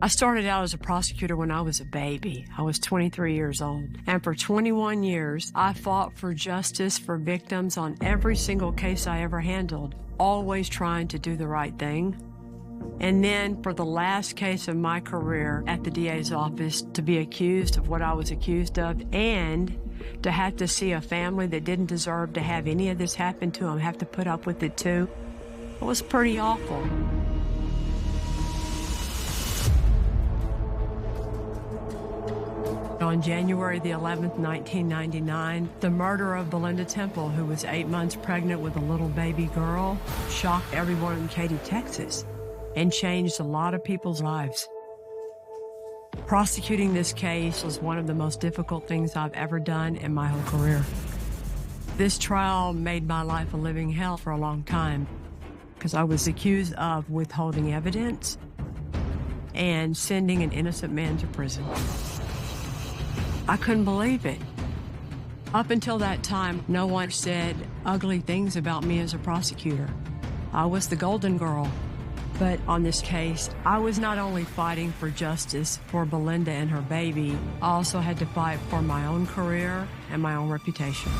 I started out as a prosecutor when I was a baby. I was 23 years old. And for 21 years, I fought for justice for victims on every single case I ever handled, always trying to do the right thing. And then for the last case of my career at the DA's office, to be accused of what I was accused of and to have to see a family that didn't deserve to have any of this happen to them have to put up with it too, it was pretty awful. On January the 11th, 1999, the murder of Belinda Temple, who was 8 months pregnant with a little baby girl, shocked everyone in Katy, Texas, and changed a lot of people's lives. Prosecuting this case was one of the most difficult things I've ever done in my whole career. This trial made my life a living hell for a long time because I was accused of withholding evidence and sending an innocent man to prison. I couldn't believe it. Up until that time, no one said ugly things about me as a prosecutor. I was the golden girl. But on this case, I was not only fighting for justice for Belinda and her baby, I also had to fight for my own career and my own reputation.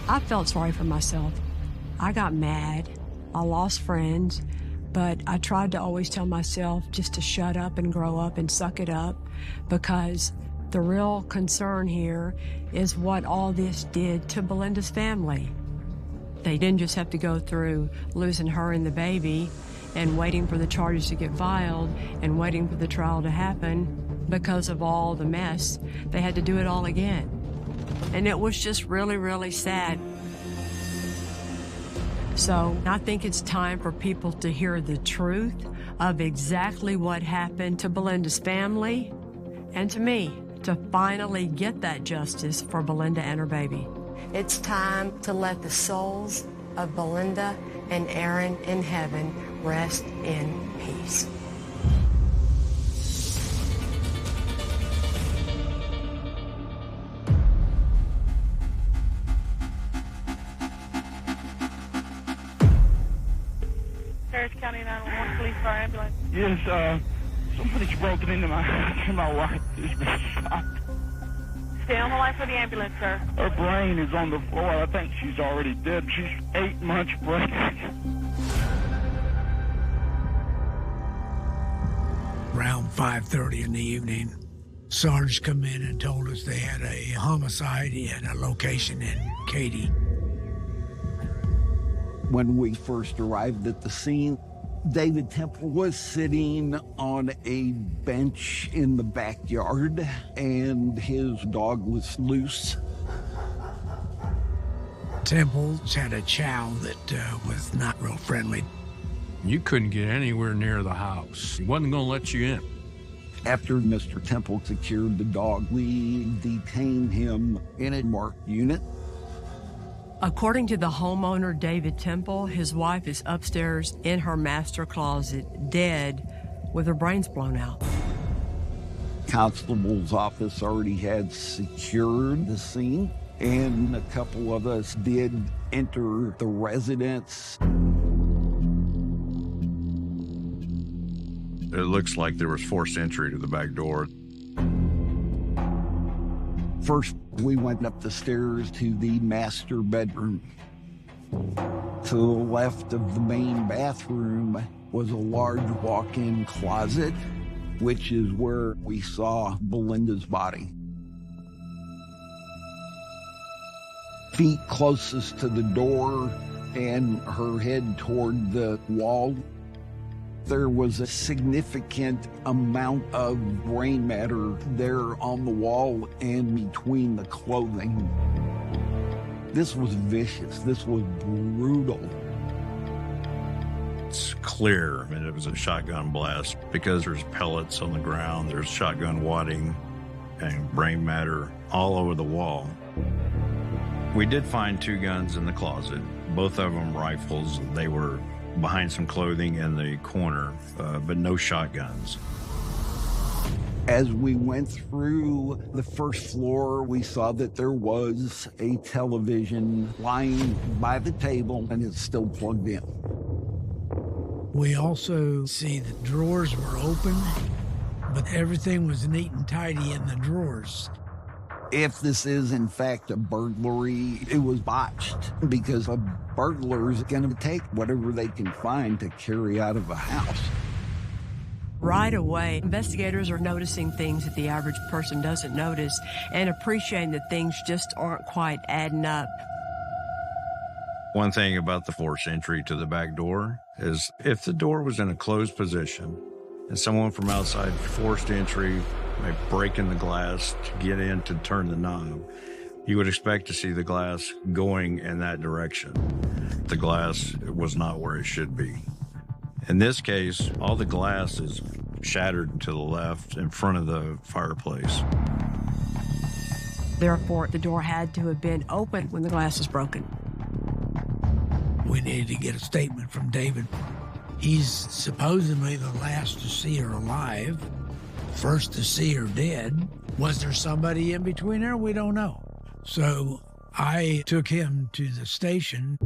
I felt sorry for myself. I got mad. I lost friends. But I tried to always tell myself just to shut up and grow up and suck it up, because the real concern here is what all this did to Belinda's family. They didn't just have to go through losing her and the baby and waiting for the charges to get filed and waiting for the trial to happen because of all the mess. They had to do it all again. And it was just really, really sad. So I think it's time for people to hear the truth of exactly what happened to Belinda's family and to me, to finally get that justice for Belinda and her baby. It's time to let the souls of Belinda and Aaron in heaven rest in peace. County 911 police car ambulance. Yes, somebody's broken into my house and my wife has been shot. Stay on the line for the ambulance, sir. Her brain is on the floor. I think she's already dead. She's 8 months pregnant. Around 5:30 in the evening, Sarge come in and told us they had a homicide at a location in Katy. When we first arrived at the scene, David Temple was sitting on a bench in the backyard, and his dog was loose. Temple's had a chow that was not real friendly. You couldn't get anywhere near the house. He wasn't going to let you in. After Mr. Temple secured the dog, we detained him in a marked unit. According to the homeowner, David Temple, his wife is upstairs in her master closet, dead, with her brains blown out. Constable's office already had secured the scene, and a couple of us did enter the residence. It looks like there was forced entry to the back door. First, we went up the stairs to the master bedroom. To the left of the main bathroom was a large walk-in closet, which is where we saw Belinda's body. Feet closest to the door and her head toward the wall. There was a significant amount of brain matter there on the wall and between the clothing. This was vicious. This was brutal. It's clear that it was a shotgun blast because there's pellets on the ground, there's shotgun wadding and brain matter all over the wall. We did find 2 guns in the closet, both of them rifles. They were behind some clothing in the corner, but no shotguns. As we went through the first floor, we saw that there was a television lying by the table and it's still plugged in. We also see the drawers were open, but everything was neat and tidy in the drawers. If this is, in fact, a burglary, it was botched because a burglar is going to take whatever they can find to carry out of a house. Right away, investigators are noticing things that the average person doesn't notice and appreciating that things just aren't quite adding up. One thing about the forced entry to the back door is if the door was in a closed position and someone from outside forced entry by breaking the glass to get in to turn the knob, you would expect to see the glass going in that direction. The glass was not where it should be. In this case, all the glass is shattered to the left in front of the fireplace. Therefore, the door had to have been open when the glass was broken. We needed to get a statement from David. He's supposedly the last to see her alive, first to see her dead. Was there somebody in between there? We don't know. So I took him to the station.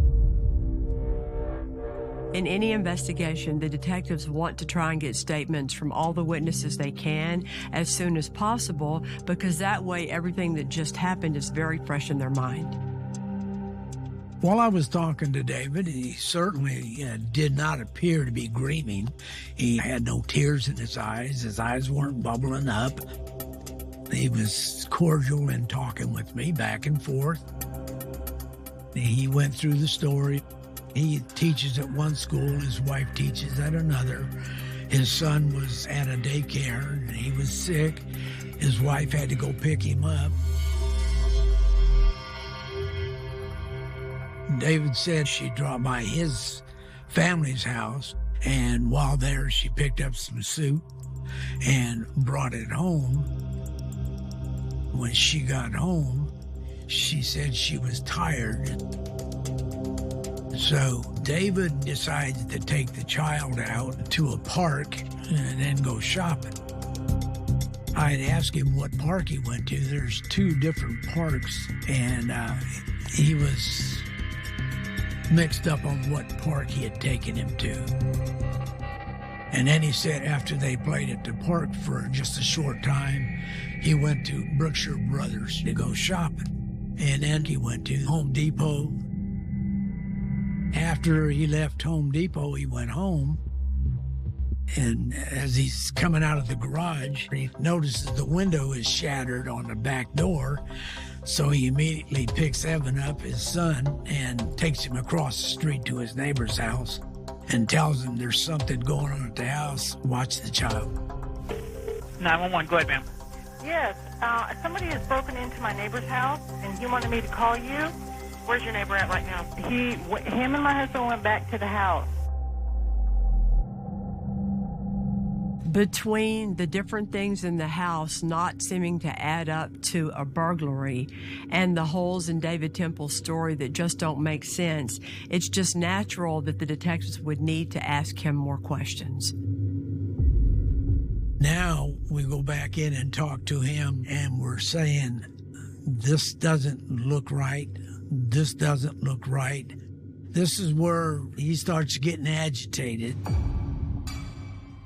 In any investigation, the detectives want to try and get statements from all the witnesses they can as soon as possible, because that way everything that just happened is very fresh in their mind. While I was talking to David, he certainly did not appear to be grieving. He had no tears in his eyes weren't bubbling up. He was cordial in talking with me back and forth. He went through the story. He teaches at one school, his wife teaches at another. His son was at a daycare, and he was sick. His wife had to go pick him up. David said she dropped by his family's house, and while there, she picked up some soup and brought it home. When she got home, she said she was tired. So David decides to take the child out to a park and then go shopping. I had asked him what park he went to. There's two different parks, and he was mixed up on what park he had taken him to. And then he said after they played at the park for just a short time, he went to Brookshire Brothers to go shopping. And then he went to Home Depot. After he left Home Depot, he went home. And as he's coming out of the garage, he notices the window is shattered on the back door. So he immediately picks Evan up, his son, and takes him across the street to his neighbor's house and tells him there's something going on at the house. Watch the child. 911, go ahead, ma'am. Yes, somebody has broken into my neighbor's house, and he wanted me to call you. Where's your neighbor at right now? Him and my husband went back to the house. Between the different things in the house not seeming to add up to a burglary and the holes in David Temple's story that just don't make sense, it's just natural that the detectives would need to ask him more questions. Now we go back in and talk to him, and we're saying, this doesn't look right. This doesn't look right. This is where he starts getting agitated.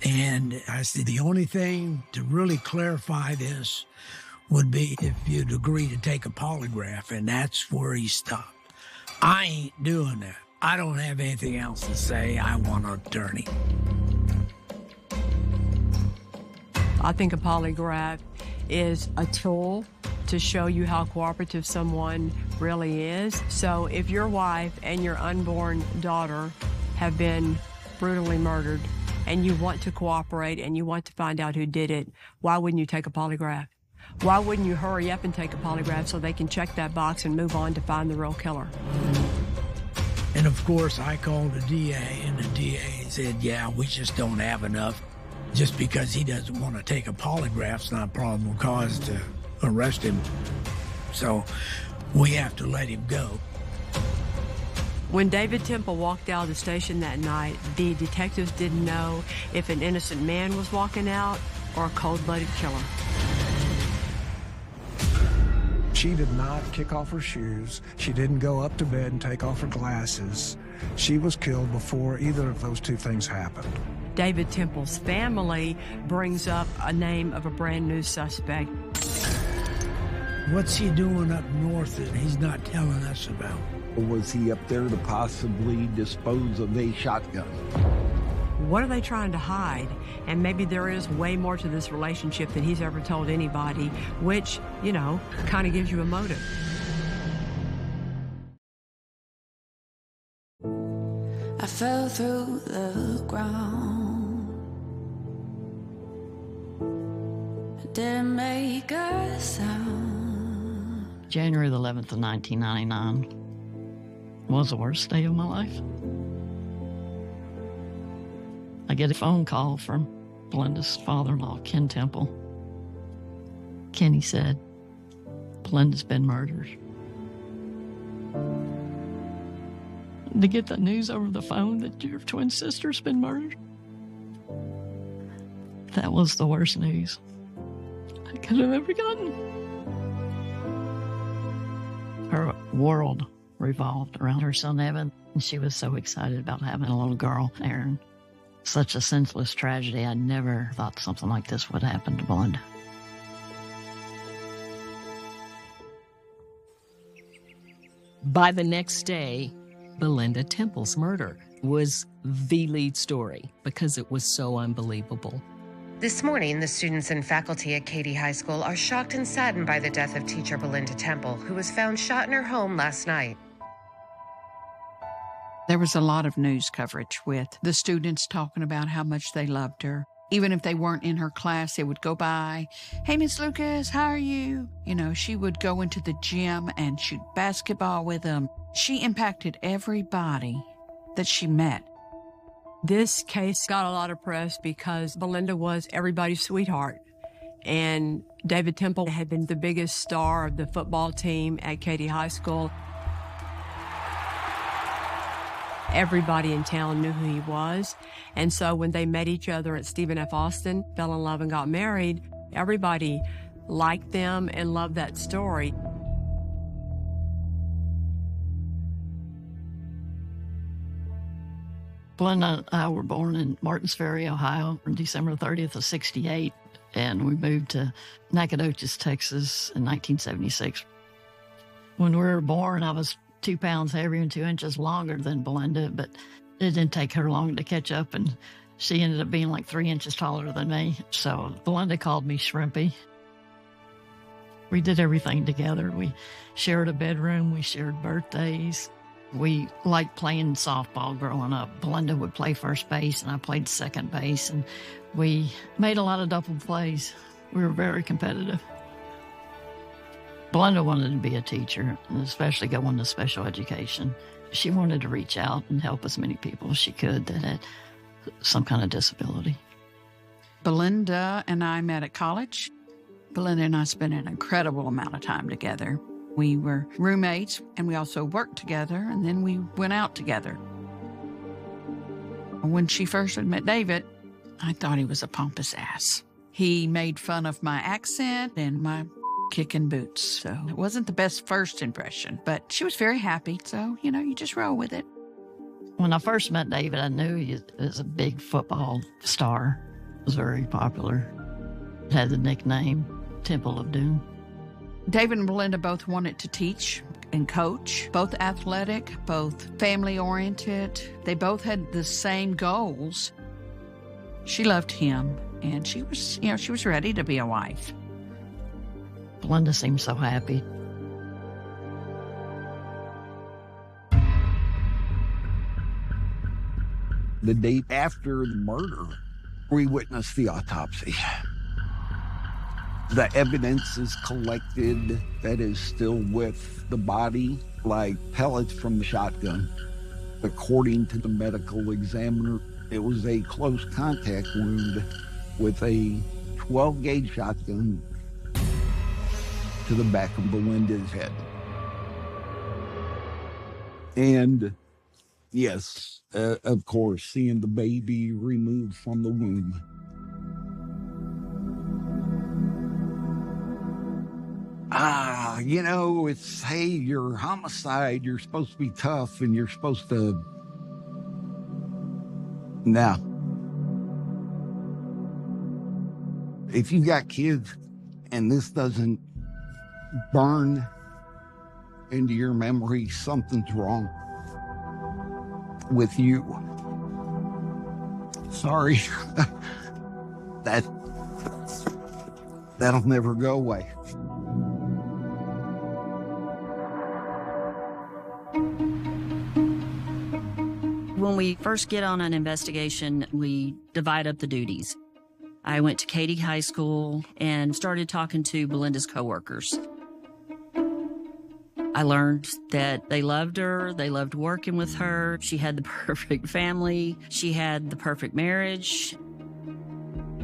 And I said, the only thing to really clarify this would be if you'd agree to take a polygraph, and that's where he stopped. I ain't doing that. I don't have anything else to say. I want an attorney. I think a polygraph is a tool to show you how cooperative someone really is. So if your wife and your unborn daughter have been brutally murdered, and you want to cooperate and you want to find out who did it, why wouldn't you take a polygraph? Why wouldn't you hurry up and take a polygraph so they can check that box and move on to find the real killer? And of course, I called the DA, and the DA said, yeah, we just don't have enough. Just because he doesn't want to take a polygraph's not a probable cause to arrest him. So we have to let him go. When David Temple walked out of the station that night, the detectives didn't know if an innocent man was walking out or a cold-blooded killer. She did not kick off her shoes. She didn't go up to bed and take off her glasses. She was killed before either of those two things happened. David Temple's family brings up a name of a brand new suspect. What's he doing up north that he's not telling us about? Was he up there to possibly dispose of a shotgun? What are they trying to hide? And maybe there is way more to this relationship than he's ever told anybody, which, kind of gives you a motive. I fell through the ground. I didn't make a sound. January the 11th of 1999 was the worst day of my life. I get a phone call from Belinda's father-in-law, Ken Temple. Kenny said, Belinda's been murdered. To get the news over the phone that your twin sister's been murdered, that was the worst news I could have ever gotten. Her world revolved around her son, Evan, and she was so excited about having a little girl, Erin. Such a senseless tragedy. I never thought something like this would happen to Belinda. By the next day, Belinda Temple's murder was the lead story because it was so unbelievable. This morning, the students and faculty at Katy High School are shocked and saddened by the death of teacher Belinda Temple, who was found shot in her home last night. There was a lot of news coverage with the students talking about how much they loved her. Even if they weren't in her class, they would go by, "Hey, Miss Lucas, how are you?" She would go into the gym and shoot basketball with them. She impacted everybody that she met. This case got a lot of press because Belinda was everybody's sweetheart. And David Temple had been the biggest star of the football team at Katy High School. Everybody in town knew who he was. And so when they met each other at Stephen F. Austin, fell in love and got married, everybody liked them and loved that story. Belinda and I were born in Martins Ferry, Ohio, on December 30th of 68, and we moved to Nacogdoches, Texas in 1976. When we were born, I was 2 pounds heavier and 2 inches longer than Belinda, but it didn't take her long to catch up, and she ended up being like 3 inches taller than me. So Belinda called me Shrimpy. We did everything together. We shared a bedroom. We shared birthdays. We liked playing softball growing up. Belinda would play first base, and I played second base, and we made a lot of double plays. We were very competitive. Belinda wanted to be a teacher, and especially go into special education. She wanted to reach out and help as many people as she could that had some kind of disability. Belinda and I met at college. Belinda and I spent an incredible amount of time together. We were roommates, and we also worked together, and then we went out together. When she first met David, I thought he was a pompous ass. He made fun of my accent and my kicking boots, so it wasn't the best first impression, but she was very happy, so, you just roll with it. When I first met David, I knew he was a big football star. He was very popular. He had the nickname Temple of Doom. David and Belinda both wanted to teach and coach, both athletic, both family-oriented. They both had the same goals. She loved him, and she was ready to be a wife. Belinda seemed so happy. The day after the murder, we witnessed the autopsy. The evidence is collected that is still with the body, like pellets from the shotgun. According to the medical examiner, it was a close contact wound with a 12-gauge shotgun to the back of Belinda's head. And yes, of course, seeing the baby removed from the womb. It's, hey, you're homicide, you're supposed to be tough, and you're supposed to Now, if you got kids and this doesn't burn into your memory, something's wrong with you. Sorry. That'll never go away. When we first get on an investigation, we divide up the duties. I went to Katy High School and started talking to Belinda's coworkers. I learned that they loved her, they loved working with her, she had the perfect family, she had the perfect marriage.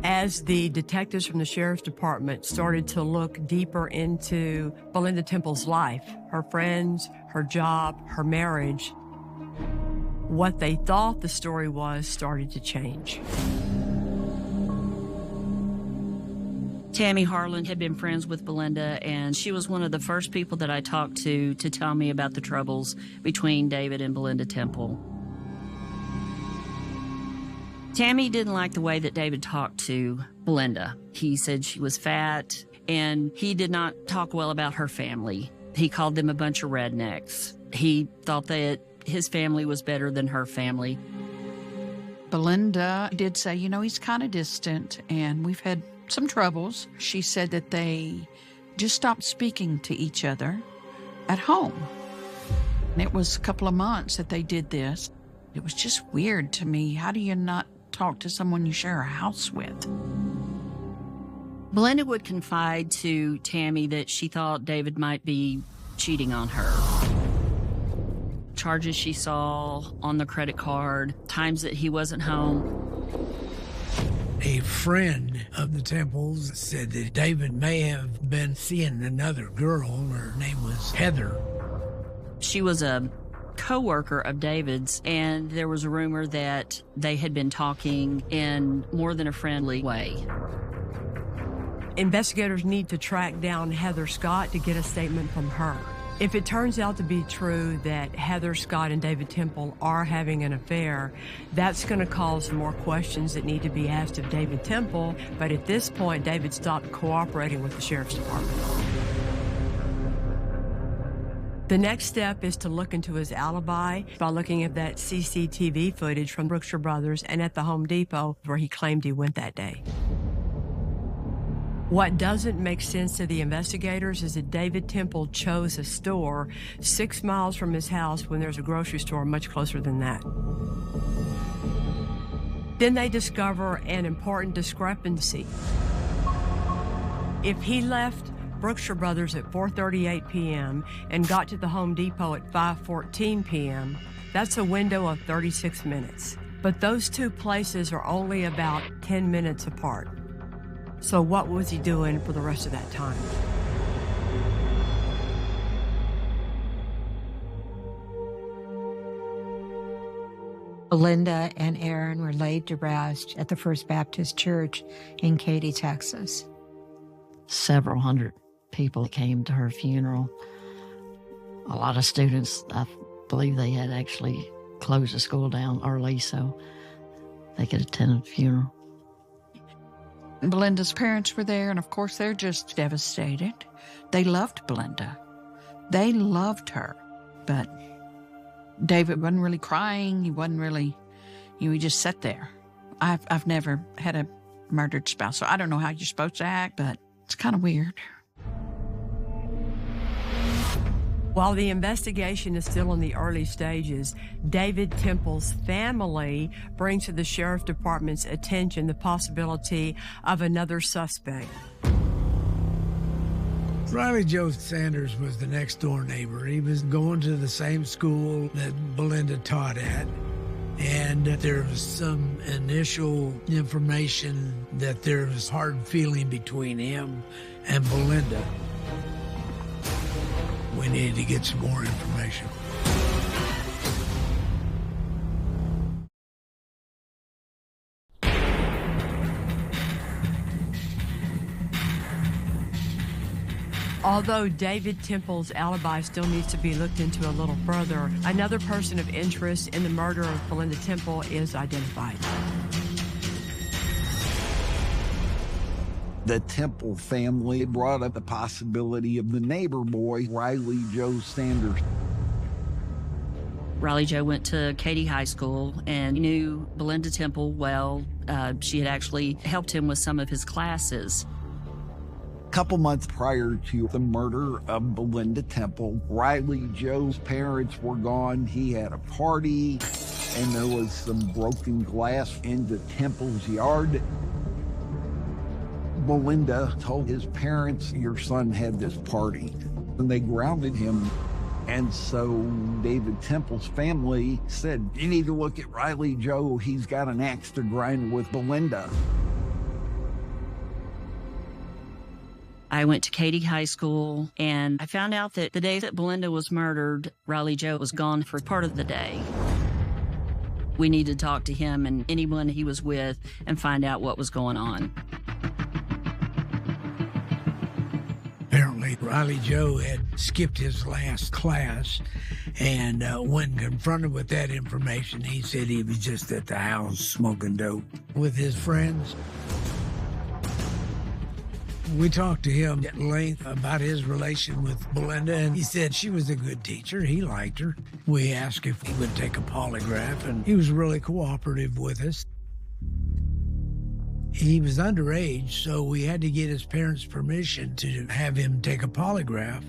As the detectives from the Sheriff's Department started to look deeper into Belinda Temple's life, her friends, her job, her marriage, what they thought the story was started to change. Tammy Harlan had been friends with Belinda, and she was one of the first people that I talked to tell me about the troubles between David and Belinda Temple. Tammy didn't like the way that David talked to Belinda. He said she was fat, and he did not talk well about her family. He called them a bunch of rednecks. He thought that his family was better than her family. Belinda did say, you know, he's kind of distant, and we've had some troubles. She said that they just stopped speaking to each other at home. And it was a couple of months that they did this. It was just weird to me. How do you not talk to someone you share a house with? Belinda would confide to Tammy that she thought David might be cheating on her. Charges she saw on the credit card, times that he wasn't home. A friend of the Temples said that David may have been seeing another girl. Her name was Heather. She was a co-worker of David's, and there was a rumor that they had been talking in more than a friendly way. Investigators need to track down Heather Scott to get a statement from her. If it turns out to be true that Heather Scott and David Temple are having an affair, that's going to cause more questions that need to be asked of David Temple. But at this point, David stopped cooperating with the Sheriff's Department. The next step is to look into his alibi by looking at that CCTV footage from Brookshire Brothers and at the Home Depot where he claimed he went that day. What doesn't make sense to the investigators is that David Temple chose a store 6 miles from his house when there's a grocery store much closer than that. Then they discover an important discrepancy. If he left Brookshire Brothers at 4:38 p.m. and got to the Home Depot at 5:14 p.m., that's a window of 36 minutes. But those two places are only about 10 minutes apart. So what was he doing for the rest of that time? Belinda and Aaron were laid to rest at the First Baptist Church in Katy, Texas. Several hundred people came to her funeral. A lot of students, I believe they had actually closed the school down early so they could attend the funeral. Belinda's parents were there, and of course they're just devastated. They loved Belinda. They loved her. But David wasn't really crying. He wasn't really, he just sat there. I've never had a murdered spouse, so I don't know how you're supposed to act, but it's kind of weird. While the investigation is still in the early stages, David Temple's family brings to the Sheriff's Department's attention the possibility of another suspect. Riley Joe Sanders was the next door neighbor. He was going to the same school that Belinda taught at. And there was some initial information that there was hard feeling between him and Belinda. We needed to get some more information. Although David Temple's alibi still needs to be looked into a little further, another person of interest in the murder of Belinda Temple is identified. The Temple family brought up the possibility of the neighbor boy, Riley Joe Sanders. Riley Joe went to Katy High School and knew Belinda Temple well. She had actually helped him with some of his classes. A couple months prior to the murder of Belinda Temple, Riley Joe's parents were gone. He had a party, and there was some broken glass into Temple's yard. Belinda told his parents, "Your son had this party," and they grounded him. And so David Temple's family said, "You need to look at Riley Joe. He's got an axe to grind with Belinda." I went to Katy High School, and I found out that the day that Belinda was murdered, Riley Joe was gone for part of the day. We needed to talk to him and anyone he was with and find out what was going on. Apparently, Riley Joe had skipped his last class, and when confronted with that information, he said he was just at the house smoking dope with his friends. We talked to him at length about his relation with Belinda, and he said she was a good teacher. He liked her. We asked if he would take a polygraph, and he was really cooperative with us. He was underage, so we had to get his parents' permission to have him take a polygraph,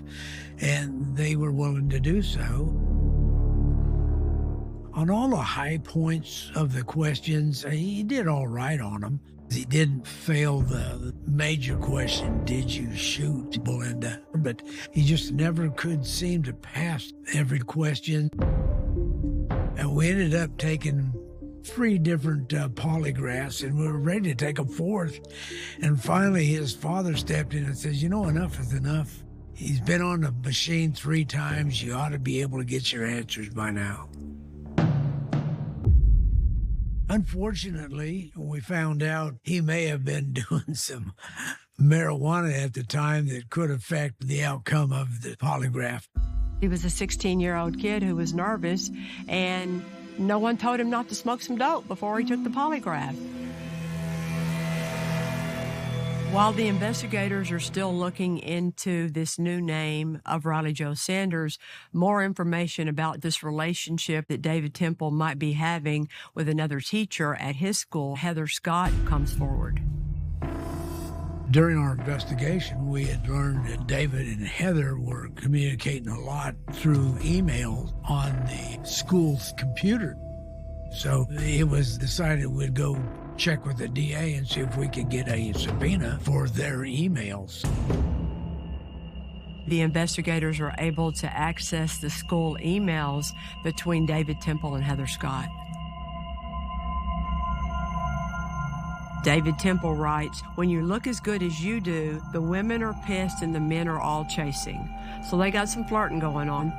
and they were willing to do so. On all the high points of the questions, he did all right on them. He didn't fail the major question, did you shoot Belinda? But he just never could seem to pass every question. And we ended up taking 3 different polygraphs, and we were ready to take a 4th. And finally, his father stepped in and says, enough is enough. He's been on the machine 3 times. You ought to be able to get your answers by now. Unfortunately, we found out he may have been doing some marijuana at the time that could affect the outcome of the polygraph. He was a 16-year-old kid who was nervous, and no one told him not to smoke some dope before he took the polygraph. While the investigators are still looking into this new name of Riley Joe Sanders, more information about this relationship that David Temple might be having with another teacher at his school, Heather Scott, comes forward. During our investigation, we had learned that David and Heather were communicating a lot through email on the school's computer. So it was decided we'd go check with the DA and see if we could get a subpoena for their emails. The investigators were able to access the school emails between David Temple and Heather Scott. David Temple writes, "When you look as good as you do, the women are pissed and the men are all chasing." So they got some flirting going on.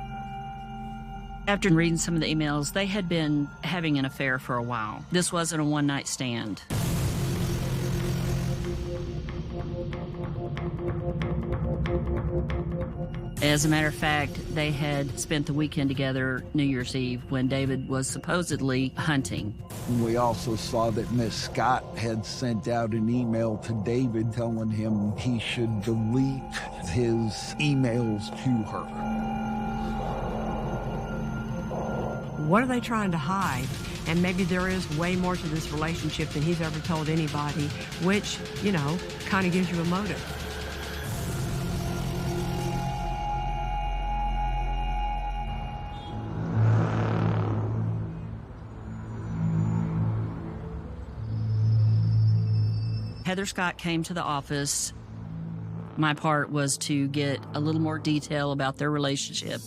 After reading some of the emails, they had been having an affair for a while. This wasn't a one-night stand. As a matter of fact, they had spent the weekend together New Year's Eve when David was supposedly hunting. We also saw that Miss Scott had sent out an email to David telling him he should delete his emails to her. What are they trying to hide? And maybe there is way more to this relationship than he's ever told anybody, which, kind of gives you a motive. Heather Scott came to the office. My part was to get a little more detail about their relationship.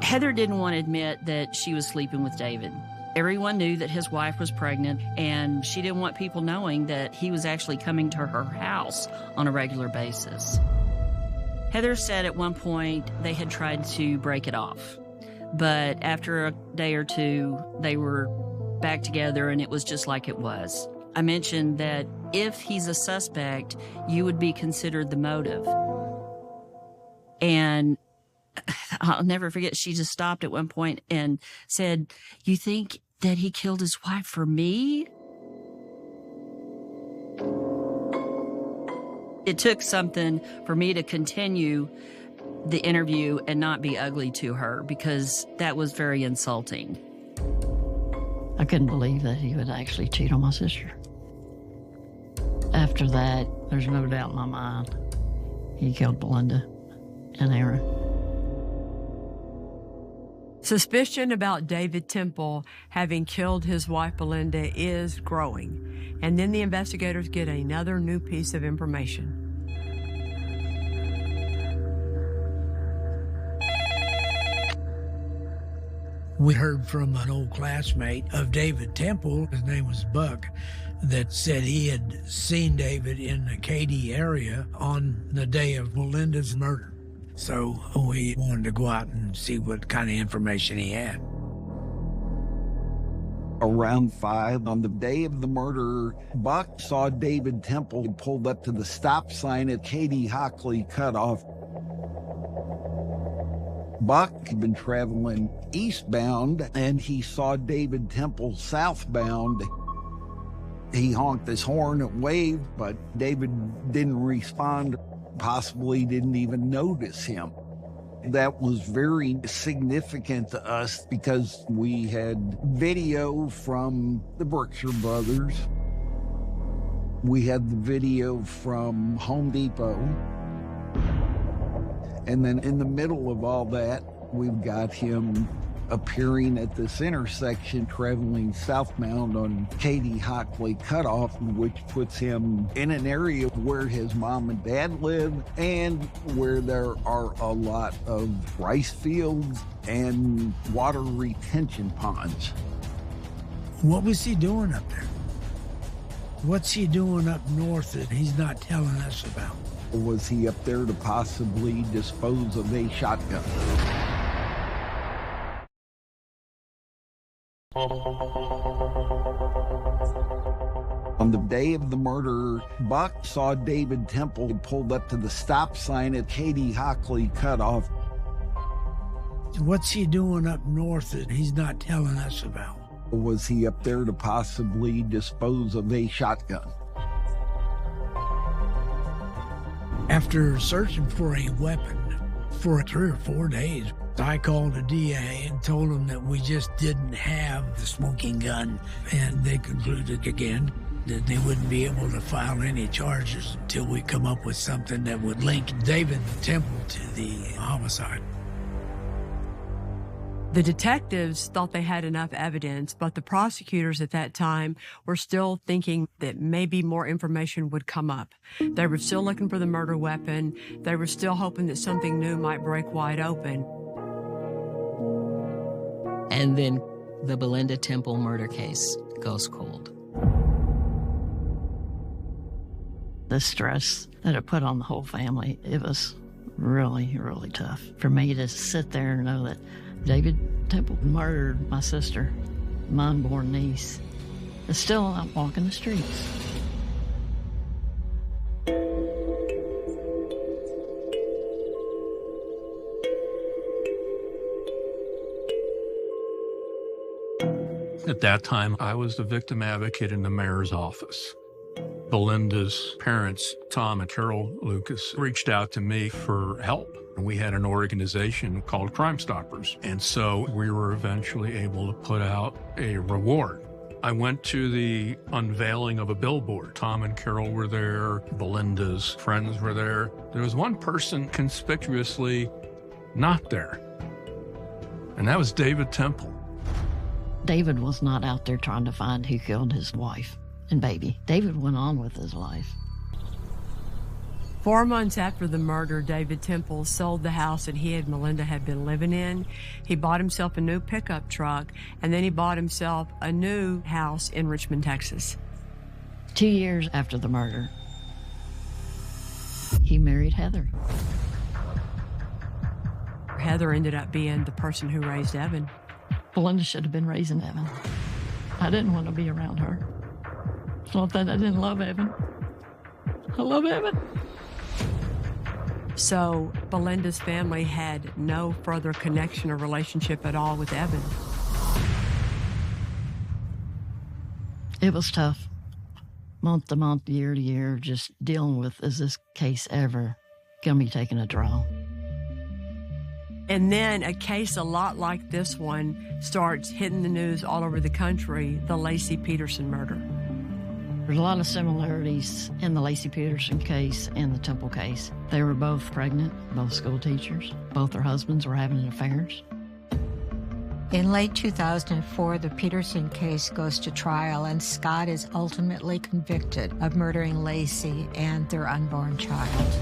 Heather didn't want to admit that she was sleeping with David. Everyone knew that his wife was pregnant, and she didn't want people knowing that he was actually coming to her house on a regular basis. Heather said at one point they had tried to break it off, but after a day or 2, they were back together and it was just like it was. I mentioned that if he's a suspect, you would be considered the motive. And I'll never forget, she just stopped at one point and said, "You think that he killed his wife for me?" It took something for me to continue the interview and not be ugly to her, because that was very insulting. I couldn't believe that he would actually cheat on my sister. After that, there's no doubt in my mind he killed Belinda and Aaron. Suspicion about David Temple having killed his wife Belinda is growing, and then the investigators get another new piece of information. We heard from an old classmate of David Temple, his name was Buck, that said he had seen David in the Katy area on the day of Belinda's murder. So we wanted to go out and see what kind of information he had. Around 5 on the day of the murder, Buck saw David Temple pulled up to the stop sign at Katy-Hockley Cutoff. Buck had been traveling eastbound, and he saw David Temple southbound. He honked his horn and waved, but David didn't respond, possibly didn't even notice him. That was very significant to us because we had video from the Berkshire Brothers. We had the video from Home Depot. And then in the middle of all that, we've got him appearing at this intersection, traveling southbound on Katy-Hockley Cutoff, which puts him in an area where his mom and dad live and where there are a lot of rice fields and water retention ponds. What was he doing up there? What's he doing up north that he's not telling us about? Was he up there to possibly dispose of a shotgun? On the day of the murder, Buck saw David Temple pulled up to the stop sign at Katy-Hockley Cutoff. What's he doing up north that he's not telling us about? Was he up there to possibly dispose of a shotgun? After searching for a weapon for 3 or 4 days, I called the DA and told him that we just didn't have the smoking gun, and they concluded again that they wouldn't be able to file any charges until we come up with something that would link David Temple to the homicide. The detectives thought they had enough evidence, but the prosecutors at that time were still thinking that maybe more information would come up. They were still looking for the murder weapon. They were still hoping that something new might break wide open. And then the Belinda Temple murder case goes cold. The stress that it put on the whole family, it was really, really tough for me to sit there and know that David Temple murdered my sister, my unborn niece, is still out walking the streets. At that time, I was the victim advocate in the mayor's office. Belinda's parents, Tom and Carol Lucas, reached out to me for help. We had an organization called Crime Stoppers, and so we were eventually able to put out a reward. I went to the unveiling of a billboard. Tom and Carol were there. Belinda's friends were there. There was one person conspicuously not there, and that was David Temple. David was not out there trying to find who killed his wife and baby. David went on with his life. 4 months after the murder, David Temple sold the house that he and Melinda had been living in. He bought himself a new pickup truck, and then he bought himself a new house in Richmond, Texas. 2 years after the murder, he married Heather. Heather ended up being the person who raised Evan. Belinda should have been raising Evan. I didn't want to be around her. It's not that I didn't love Evan. I love Evan. So Belinda's family had no further connection or relationship at all with Evan. It was tough. Month to month, year to year, just dealing with, is this case ever going to be taking a draw? And then a case a lot like this one starts hitting the news all over the country, the Lacey Peterson murder. There's a lot of similarities in the Lacey Peterson case and the Temple case. They were both pregnant, both school teachers. Both their husbands were having affairs. In late 2004, the Peterson case goes to trial, and Scott is ultimately convicted of murdering Lacey and their unborn child.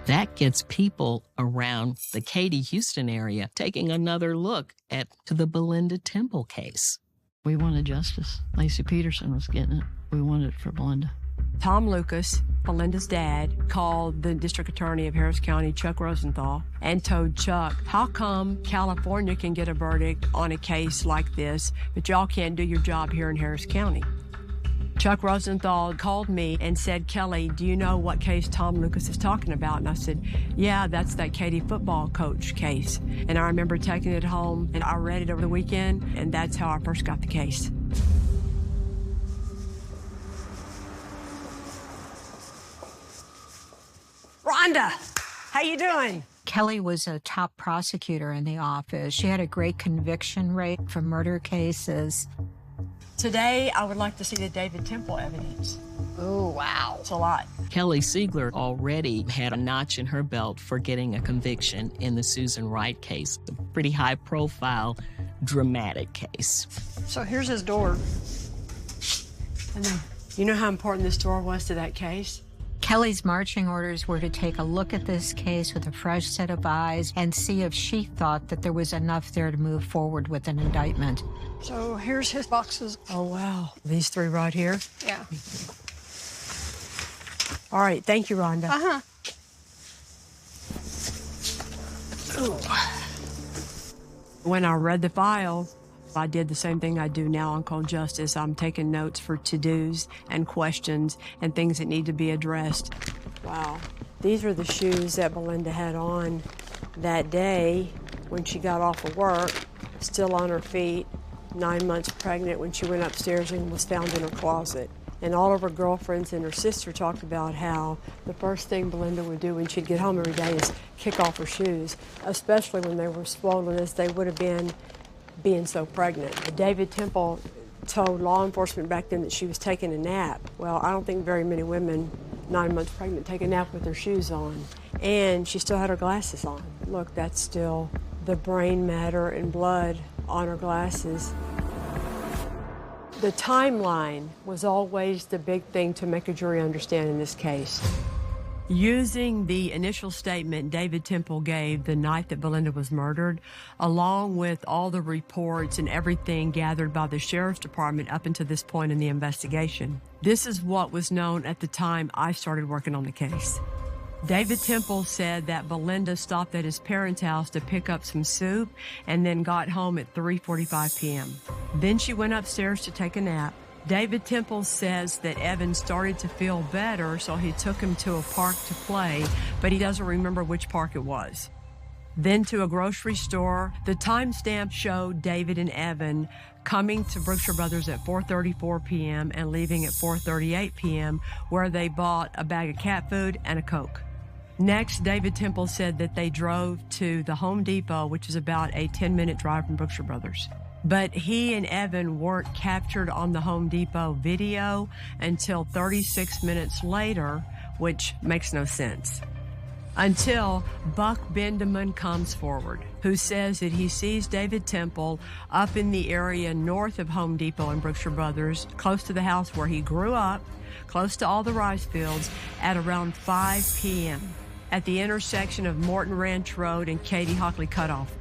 That gets people around the Katy, Houston area taking another look at the Belinda Temple case. We wanted justice. Lacey Peterson was getting it. We wanted it for Belinda. Tom Lucas, Belinda's dad, called the district attorney of Harris County, Chuck Rosenthal, and told Chuck, how come California can get a verdict on a case like this, but y'all can't do your job here in Harris County? Chuck Rosenthal called me and said, Kelly, do you know what case Tom Lucas is talking about? And I said, yeah, that's that Katy football coach case. And I remember taking it home, and I read it over the weekend, and that's how I first got the case. Rhonda, how you doing? Kelly was a top prosecutor in the office. She had a great conviction rate for murder cases. Today, I would like to see the David Temple evidence. Oh, wow. It's a lot. Kelly Siegler already had a notch in her belt for getting a conviction in the Susan Wright case, a pretty high-profile, dramatic case. So here's his door. And then, you know how important this door was to that case? Kelly's marching orders were to take a look at this case with a fresh set of eyes and see if she thought that there was enough there to move forward with an indictment. So here's his boxes. Oh, wow. These three right here? Yeah. All right. Thank you, Rhonda. Uh-huh. When I read the file, I did the same thing I do now on Cold Justice. I'm taking notes for to-dos and questions and things that need to be addressed. Wow. These are the shoes that Belinda had on that day when she got off of work, still on her feet, 9 months pregnant when she went upstairs and was found in her closet. And all of her girlfriends and her sister talked about how the first thing Belinda would do when she'd get home every day is kick off her shoes, especially when they were swollen as they would have been being so pregnant. David Temple told law enforcement back then that she was taking a nap. Well, I don't think very many women 9 months pregnant take a nap with their shoes on. And she still had her glasses on. Look, that's still the brain matter and blood on her glasses. The timeline was always the big thing to make a jury understand in this case. Using the initial statement David Temple gave the night that Belinda was murdered, along with all the reports and everything gathered by the sheriff's department up until this point in the investigation, this is what was known at the time I started working on the case. David Temple said that Belinda stopped at his parents' house to pick up some soup and then got home at 3:45 p.m. Then she went upstairs to take a nap. David Temple says that Evan started to feel better, so he took him to a park to play, but he doesn't remember which park it was. Then to a grocery store. The timestamp showed David and Evan coming to Brookshire Brothers at 4:34 p.m. and leaving at 4:38 p.m., where they bought a bag of cat food and a Coke. Next, David Temple said that they drove to the Home Depot, which is about a 10-minute drive from Brookshire Brothers. But he and Evan weren't captured on the Home Depot video until 36 minutes later, which makes no sense. Until Buck Bendeman comes forward, who says that he sees David Temple up in the area north of Home Depot and Brookshire Brothers, close to the house where he grew up, close to all the rice fields, at around 5 p.m. at the intersection of Morton Ranch Road and Katy Hockley Cutoff.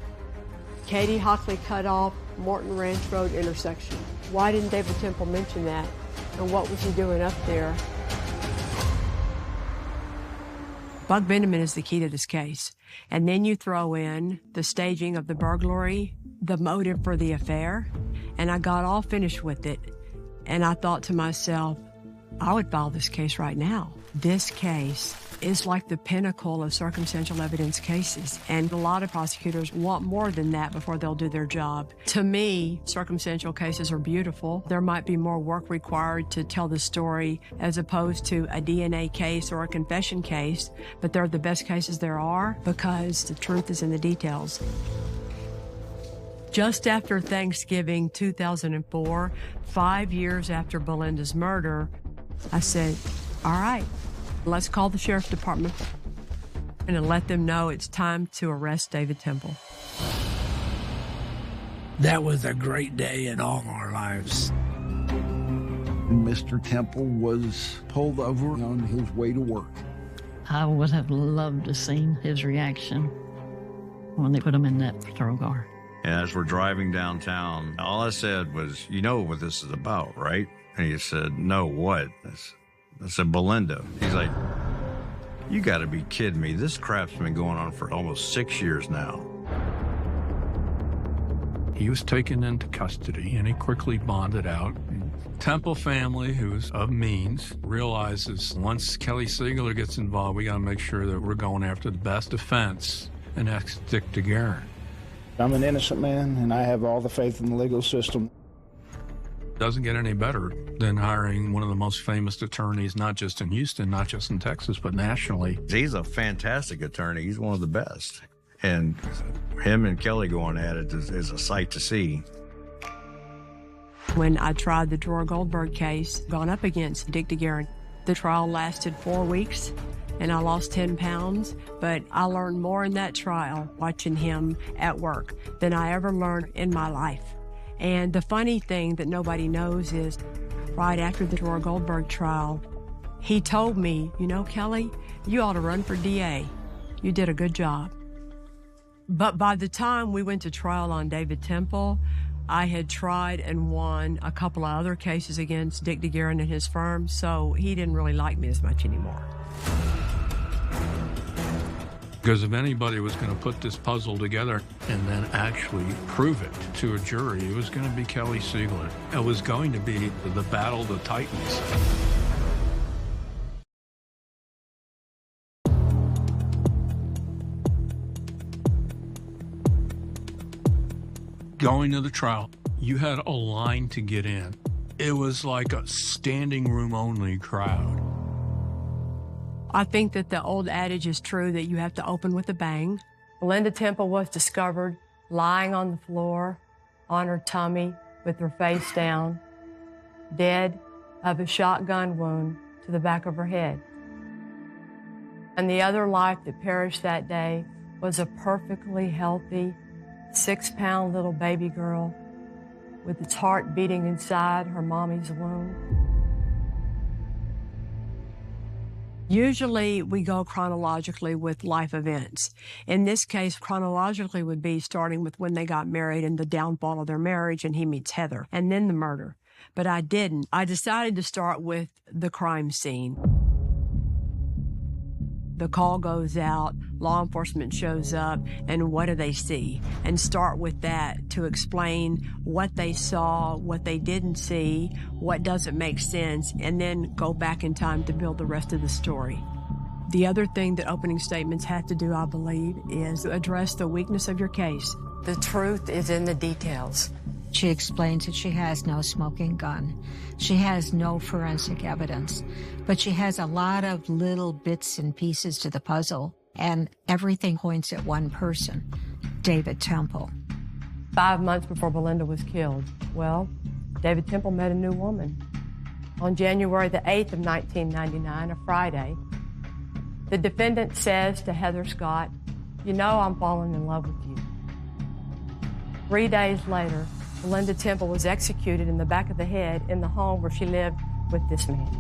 Katy Hockley Cutoff, Morton Ranch Road intersection. Why didn't David Temple mention that? And what was he doing up there? Buck Bendeman is the key to this case. And then you throw in the staging of the burglary, the motive for the affair, and I got all finished with it. And I thought to myself, I would file this case right now. This case is like the pinnacle of circumstantial evidence cases, and a lot of prosecutors want more than that before they'll do their job. To me, circumstantial cases are beautiful. There might be more work required to tell the story as opposed to a DNA case or a confession case, but they're the best cases there are because the truth is in the details. Just after Thanksgiving 2004, 5 years after Belinda's murder, I said, all right, let's call the sheriff's department and let them know it's time to arrest David Temple. That was a great day in all our lives. Mr. Temple was pulled over on his way to work. I would have loved to seen his reaction when they put him in that patrol car. And as we're driving downtown, all I said was, you know what this is about, right? And he said, no, what? I said, Belinda. He's like, you got to be kidding me. This crap's been going on for almost 6 years now. He was taken into custody, and he quickly bonded out. Temple family, who's of means, realizes once Kelly Siegler gets involved, we got to make sure that we're going after the best defense, and that's Dick DeGuerin. I'm an innocent man, and I have all the faith in the legal system. Doesn't get any better than hiring one of the most famous attorneys, not just in Houston, not just in Texas, but nationally. He's a fantastic attorney. He's one of the best. And him and Kelly going at it is a sight to see. When I tried the Dora Goldberg case, gone up against Dick DeGuerin, the trial lasted 4 weeks, and I lost 10 pounds, but I learned more in that trial watching him at work than I ever learned in my life. And the funny thing that nobody knows is right after the Dora Goldberg trial, he told me, you know, Kelly, you ought to run for DA. You did a good job. But by the time we went to trial on David Temple, I had tried and won a couple of other cases against Dick DeGuerin and his firm, so he didn't really like me as much anymore. Because if anybody was going to put this puzzle together and then actually prove it to a jury, it was going to be Kelly Siegler. It was going to be the battle of the Titans. Going to the trial, you had a line to get in. It was like a standing room only crowd. I think that the old adage is true that you have to open with a bang. Belinda Temple was discovered lying on the floor on her tummy with her face down, dead of a shotgun wound to the back of her head. And the other life that perished that day was a perfectly healthy 6-pound little baby girl with its heart beating inside her mommy's womb. Usually we go chronologically with life events. In this case, chronologically would be starting with when they got married and the downfall of their marriage and he meets Heather, and then the murder. But I didn't. I decided to start with the crime scene. The call goes out, law enforcement shows up, and what do they see? And start with that to explain what they saw, what they didn't see, what doesn't make sense, and then go back in time to build the rest of the story. The other thing that opening statements have to do, I believe, is address the weakness of your case. The truth is in the details. She explains that she has no smoking gun. She has no forensic evidence, but she has a lot of little bits and pieces to the puzzle, and everything points at one person, David Temple. 5 months before Belinda was killed, well, David Temple met a new woman. On January the 8th of 1999, a Friday, the defendant says to Heather Scott, "You know I'm falling in love with you." 3 days later, Belinda Temple was executed in the back of the head in the home where she lived with this man.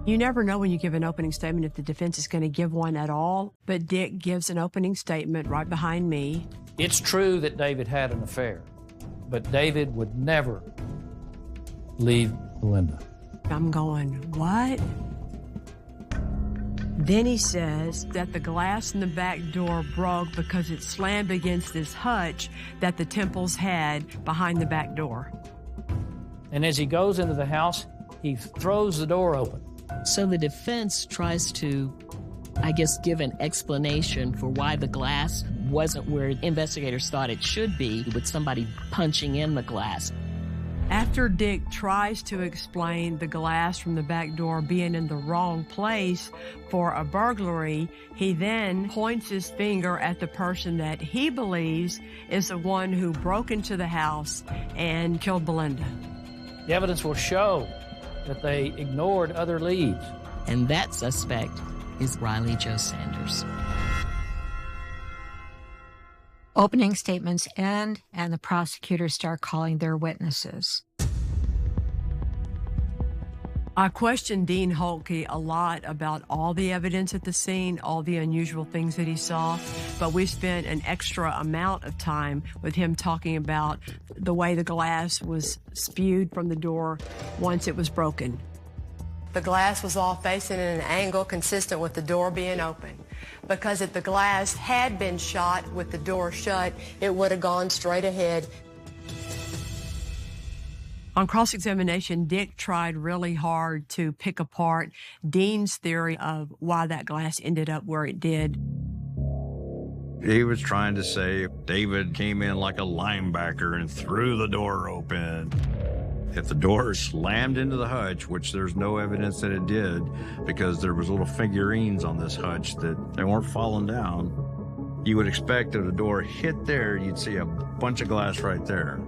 You never know when you give an opening statement if the defense is going to give one at all, but Dick gives an opening statement right behind me. It's true that David had an affair, but David would never leave Belinda. I'm going, what? Then he says that the glass in the back door broke because it slammed against this hutch that the Temples had behind the back door. And as he goes into the house, he throws the door open. So the defense tries to, I guess, give an explanation for why the glass wasn't where investigators thought it should be, with somebody punching in the glass. After Dick tries to explain the glass from the back door being in the wrong place for a burglary, he then points his finger at the person that he believes is the one who broke into the house and killed Belinda. The evidence will show that they ignored other leads. And that suspect is Riley Joe Sanders. Opening statements end, and the prosecutors start calling their witnesses. I questioned Dean Holtke a lot about all the evidence at the scene, all the unusual things that he saw, but we spent an extra amount of time with him talking about the way the glass was spewed from the door once it was broken. The glass was all facing in an angle consistent with the door being open. Because if the glass had been shot with the door shut, it would have gone straight ahead. On cross-examination, Dick tried really hard to pick apart Dean's theory of why that glass ended up where it did. He was trying to say David came in like a linebacker and threw the door open. If the door slammed into the hutch, which there's no evidence that it did, because there was little figurines on this hutch that they weren't falling down, you would expect if the door hit there, you'd see a bunch of glass right there.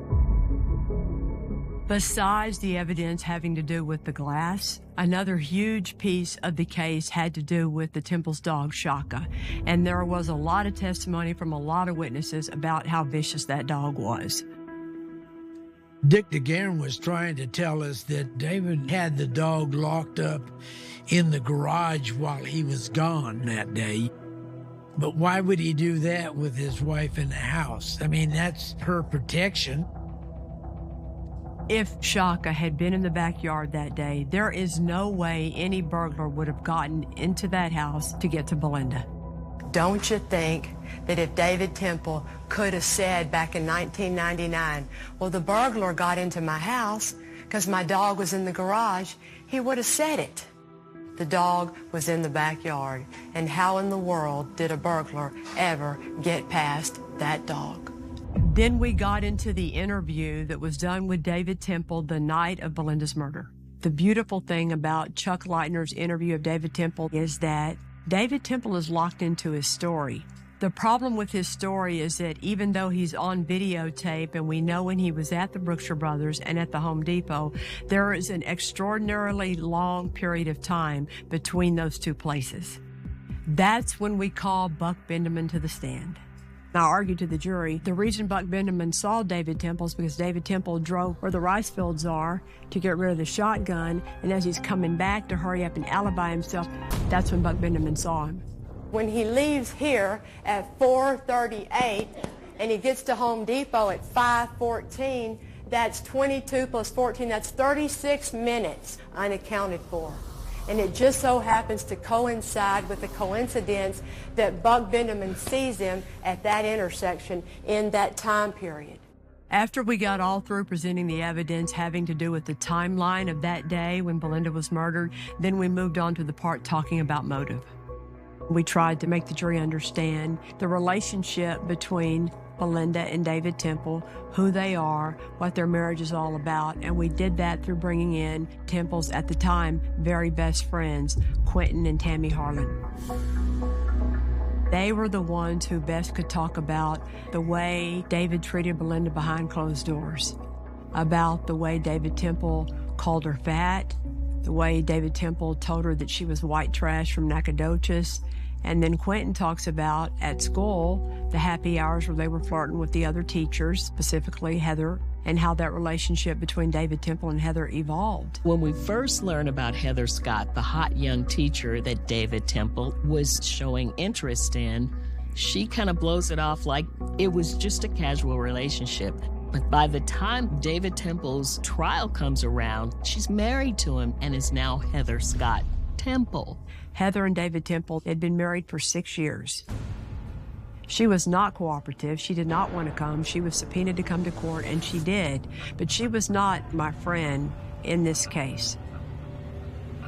Besides the evidence having to do with the glass, another huge piece of the case had to do with the Temple's dog, Shaka. And there was a lot of testimony from a lot of witnesses about how vicious that dog was. Dick DeGuerin was trying to tell us that David had the dog locked up in the garage while he was gone that day. But why would he do that with his wife in the house? I mean, that's her protection. If Shaka had been in the backyard that day, there is no way any burglar would have gotten into that house to get to Belinda. Don't you think that if David Temple could have said back in 1999, well, the burglar got into my house because my dog was in the garage, he would have said it. The dog was in the backyard, and how in the world did a burglar ever get past that dog? Then we got into the interview that was done with David Temple the night of Belinda's murder. The beautiful thing about Chuck Leitner's interview of David Temple is that David Temple is locked into his story. The problem with his story is that even though he's on videotape and we know when he was at the Brookshire Brothers and at the Home Depot, there is an extraordinarily long period of time between those two places. That's when we call Buck Bendeman to the stand. I argued to the jury, the reason Buck Bendeman saw David Temple is because David Temple drove where the rice fields are to get rid of the shotgun, and as he's coming back to hurry up and alibi himself, that's when Buck Bendeman saw him. When he leaves here at 4:38 and he gets to Home Depot at 5:14, that's 22 plus 14, that's 36 minutes unaccounted for. And it just so happens to coincide with the coincidence that Buck Bendeman sees him at that intersection in that time period. After we got all through presenting the evidence having to do with the timeline of that day when Belinda was murdered, then we moved on to the part talking about motive. We tried to make the jury understand the relationship between Belinda and David Temple, who they are, what their marriage is all about, and we did that through bringing in Temple's, at the time, very best friends, Quentin and Tammy Harlan. They were the ones who best could talk about the way David treated Belinda behind closed doors, about the way David Temple called her fat, the way David Temple told her that she was white trash from Nacogdoches. And then Quentin talks about, at school, the happy hours where they were flirting with the other teachers, specifically Heather, and how that relationship between David Temple and Heather evolved. When we first learned about Heather Scott, the hot young teacher that David Temple was showing interest in, she kind of blows it off like it was just a casual relationship. But by the time David Temple's trial comes around, she's married to him and is now Heather Scott Temple. Heather and David Temple had been married for 6 years. She was not cooperative. She did not want to come. She was subpoenaed to come to court, and she did. But she was not my friend in this case.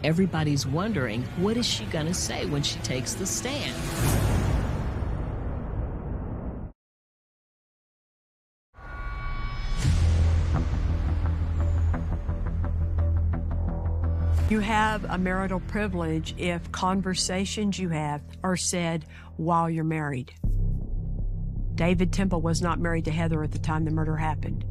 Everybody's wondering, what is she going to say when she takes the stand? You have a marital privilege if conversations you have are said while you're married. David Temple was not married to Heather at the time the murder happened.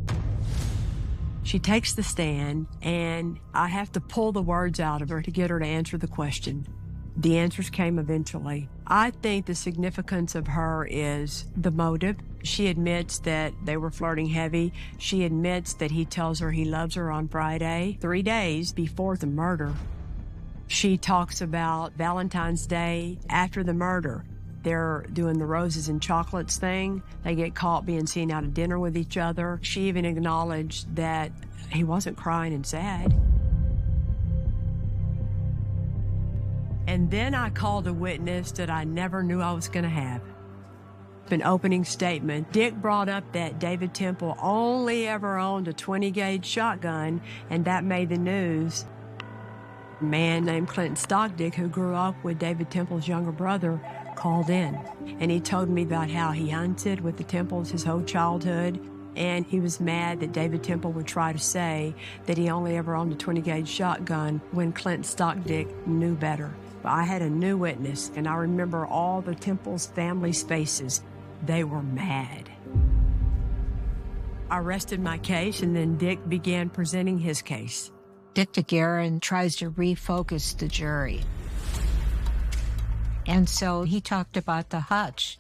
She takes the stand, and I have to pull the words out of her to get her to answer the question. The answers came eventually. I think the significance of her is the motive. She admits that they were flirting heavy. She admits that he tells her he loves her on Friday, 3 days before the murder. She talks about Valentine's Day after the murder. They're doing the roses and chocolates thing. They get caught being seen out at dinner with each other. She even acknowledged that he wasn't crying and sad. And then I called a witness that I never knew I was going to have. An opening statement. Dick brought up that David Temple only ever owned a 20-gauge shotgun, and that made the news. A man named Clinton Stockdick, who grew up with David Temple's younger brother, called in, and he told me about how he hunted with the Temples his whole childhood, and he was mad that David Temple would try to say that he only ever owned a 20-gauge shotgun when Clinton Stockdick knew better. But I had a new witness, and I remember all the Temple's family's faces. They were mad. I rested my case, and then Dick began presenting his case. Dick DeGuerin tries to refocus the jury. And so he talked about the hutch.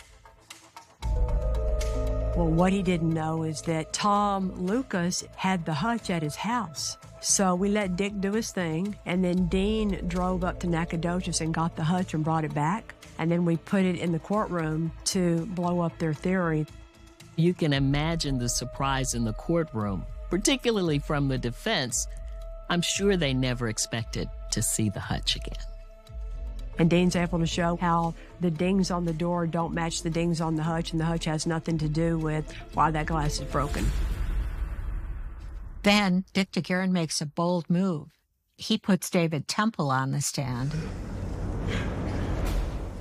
Well, what he didn't know is that Tom Lucas had the hutch at his house. So we let Dick do his thing, and then Dean drove up to Nacogdoches and got the hutch and brought it back. And then we put it in the courtroom to blow up their theory. You can imagine the surprise in the courtroom, particularly from the defense. I'm sure they never expected to see the hutch again. And Dean's able to show how the dings on the door don't match the dings on the hutch, and the hutch has nothing to do with why that glass is broken. Then Dick DeGuerin makes a bold move. He puts David Temple on the stand.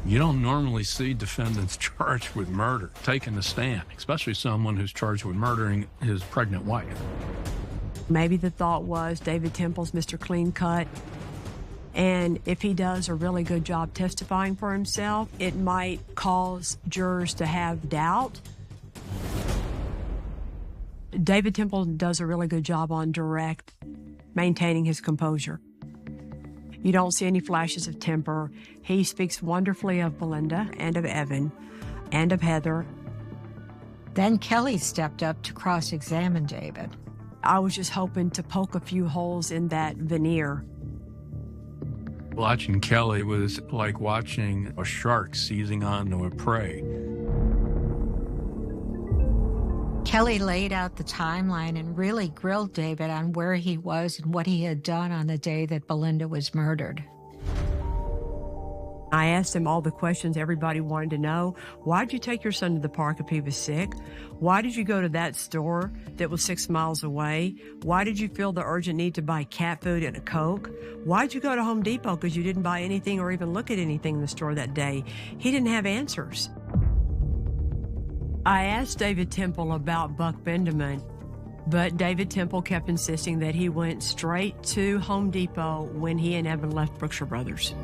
You don't normally see defendants charged with murder taking the stand, especially someone who's charged with murdering his pregnant wife. Maybe the thought was David Temple's Mr. Clean Cut. And if he does a really good job testifying for himself, it might cause jurors to have doubt. David Temple does a really good job on direct, maintaining his composure. You don't see any flashes of temper. He speaks wonderfully of Belinda and of Evan and of Heather. Then Kelly stepped up to cross-examine David. I was just hoping to poke a few holes in that veneer. Watching Kelly was like watching a shark seizing onto a prey. Kelly laid out the timeline and really grilled David on where he was and what he had done on the day that Belinda was murdered. I asked him all the questions everybody wanted to know. Why'd you take your son to the park if he was sick? Why did you go to that store that was 6 miles away? Why did you feel the urgent need to buy cat food and a Coke? Why'd you go to Home Depot? Because you didn't buy anything or even look at anything in the store that day. He didn't have answers. I asked David Temple about Buck Benjamin, but David Temple kept insisting that he went straight to Home Depot when he and Evan left Brookshire Brothers.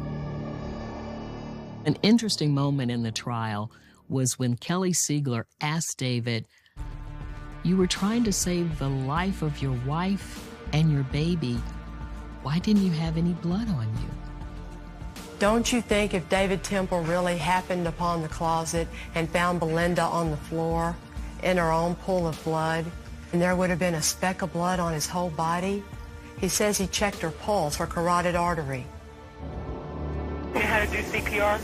An interesting moment in the trial was when Kelly Siegler asked David, "You were trying to save the life of your wife and your baby. Why didn't you have any blood on you?" Don't you think if David Temple really happened upon the closet and found Belinda on the floor in her own pool of blood, and there would have been a speck of blood on his whole body? He says he checked her pulse, her carotid artery. You know how to do CPR?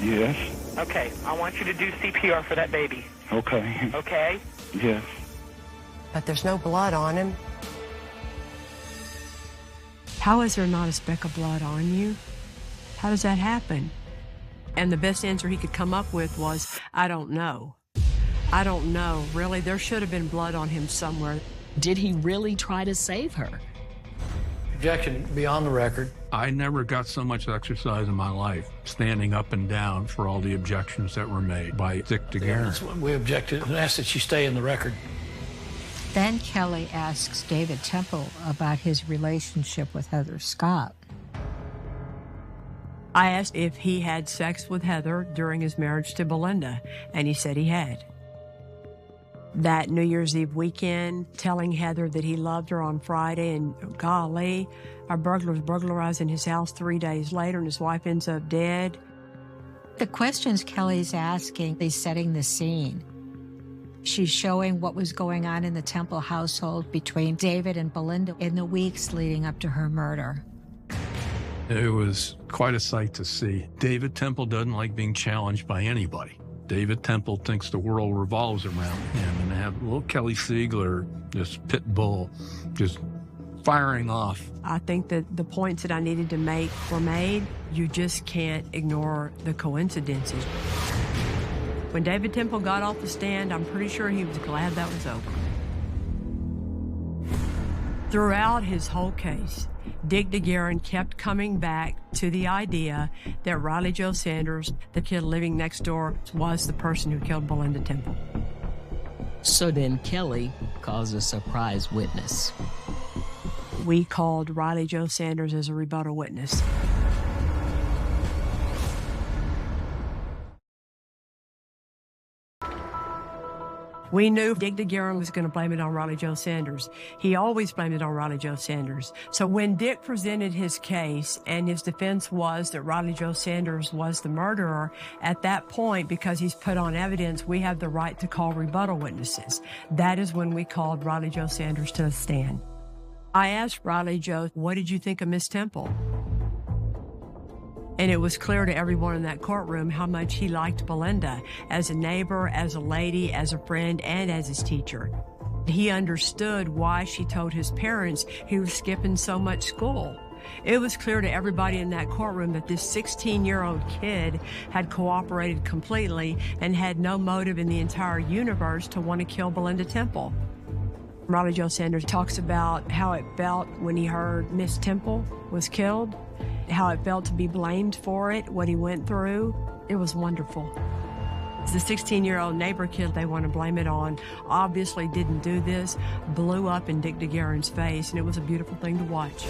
Yes. Okay, I want you to do CPR for that baby. Okay. Okay? Yes. But there's no blood on him. How is there not a speck of blood on you? How does that happen? And the best answer he could come up with was, I don't know. I don't know. Really, there should have been blood on him somewhere. Did he really try to save her? Objection, beyond the record. I never got so much exercise in my life, standing up and down for all the objections that were made by Dick DeGuerin. We objected and asked that she stay in the record. Then Kelly asks David Temple about his relationship with Heather Scott. I asked if he had sex with Heather during his marriage to Belinda, and he said he had. That New Year's Eve weekend, telling Heather that he loved her on Friday, and golly, a burglar's burglarizing his house 3 days later and his wife ends up dead. The questions Kelly's asking, he's setting the scene. She's showing what was going on in the Temple household between David and Belinda in the weeks leading up to her murder. It was quite a sight to see. David Temple doesn't like being challenged by anybody. David Temple thinks the world revolves around him, and to have little Kelly Siegler, this pit bull, just firing off. I think that the points that I needed to make were made. You just can't ignore the coincidences. When David Temple got off the stand, I'm pretty sure he was glad that was over. Throughout his whole case, Dick DeGuerin kept coming back to the idea that Riley Joe Sanders, the kid living next door, was the person who killed Belinda Temple. So then Kelly calls a surprise witness. We called Riley Joe Sanders as a rebuttal witness. We knew Dick DeGuerin was going to blame it on Riley Joe Sanders. He always blamed it on Riley Joe Sanders. So when Dick presented his case and his defense was that Riley Joe Sanders was the murderer, at that point, because he's put on evidence, we have the right to call rebuttal witnesses. That is when we called Riley Joe Sanders to the stand. I asked Riley Joe, what did you think of Miss Temple? And it was clear to everyone in that courtroom how much he liked Belinda as a neighbor, as a lady, as a friend, and as his teacher. He understood why she told his parents he was skipping so much school. It was clear to everybody in that courtroom that this 16-year-old kid had cooperated completely and had no motive in the entire universe to want to kill Belinda Temple. Riley Joe Sanders talks about how it felt when he heard Miss Temple was killed, how it felt to be blamed for it, what he went through. It was wonderful. The 16-year-old neighbor kid they want to blame it on obviously didn't do this, blew up in Dick DeGuerin's face, and it was a beautiful thing to watch.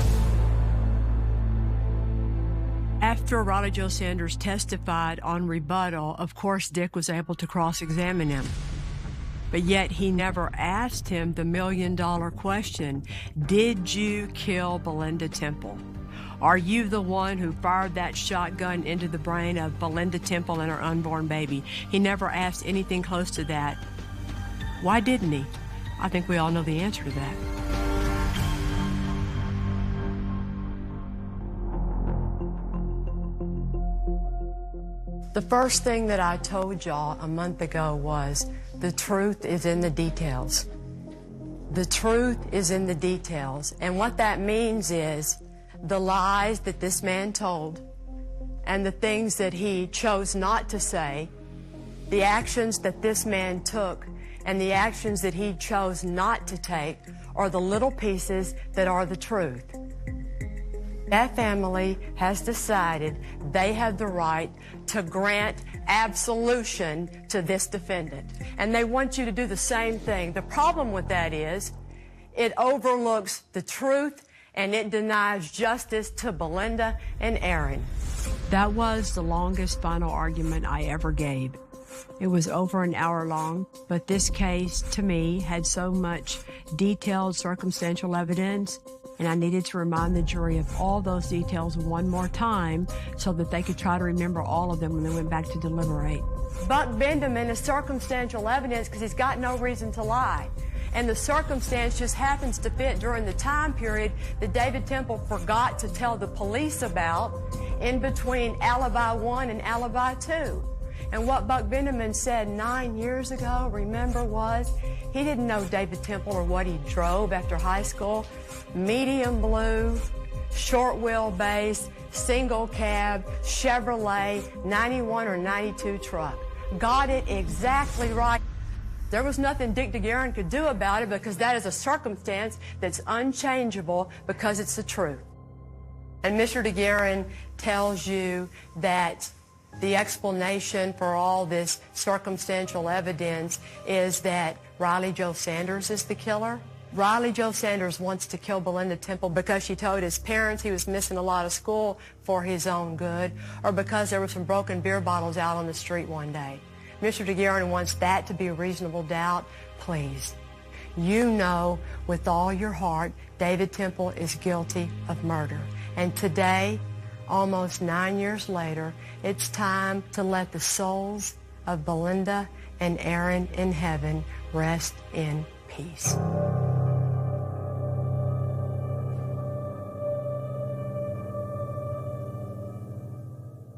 After Riley Joe Sanders testified on rebuttal, of course, Dick was able to cross-examine him. But yet he never asked him the million-dollar question, did you kill Belinda Temple? Are you the one who fired that shotgun into the brain of Belinda Temple and her unborn baby? He never asked anything close to that. Why didn't he? I think we all know the answer to that. The first thing that I told y'all a month ago was the truth is in the details. The truth is in the details. And what that means is the lies that this man told and the things that he chose not to say, the actions that this man took and the actions that he chose not to take are the little pieces that are the truth. That family has decided they have the right to grant absolution to this defendant. And they want you to do the same thing. The problem with that is it overlooks the truth and it denies justice to Belinda and Aaron. That was the longest final argument I ever gave. It was over an hour long, but this case, to me, had so much detailed circumstantial evidence, and I needed to remind the jury of all those details one more time so that they could try to remember all of them when they went back to deliberate. Buck Benjamin is circumstantial evidence because he's got no reason to lie. And the circumstance just happens to fit during the time period that David Temple forgot to tell the police about in between Alibi 1 and Alibi 2. And what Buck Benjamin said 9 years ago, remember, was he didn't know David Temple or what he drove after high school. Medium blue, short wheelbase, single cab, Chevrolet, 91 or 92 truck. Got it exactly right. There was nothing Dick DeGuerin could do about it because that is a circumstance that's unchangeable because it's the truth. And Mr. DeGuerin tells you that the explanation for all this circumstantial evidence is that Riley Joe Sanders is the killer. Riley Joe Sanders wants to kill Belinda Temple because she told his parents he was missing a lot of school for his own good, or because there were some broken beer bottles out on the street one day. Mr. DeGuerin wants that to be a reasonable doubt. Please, you know with all your heart David Temple is guilty of murder. And today, almost 9 years later, it's time to let the souls of Belinda and Aaron in heaven rest in peace.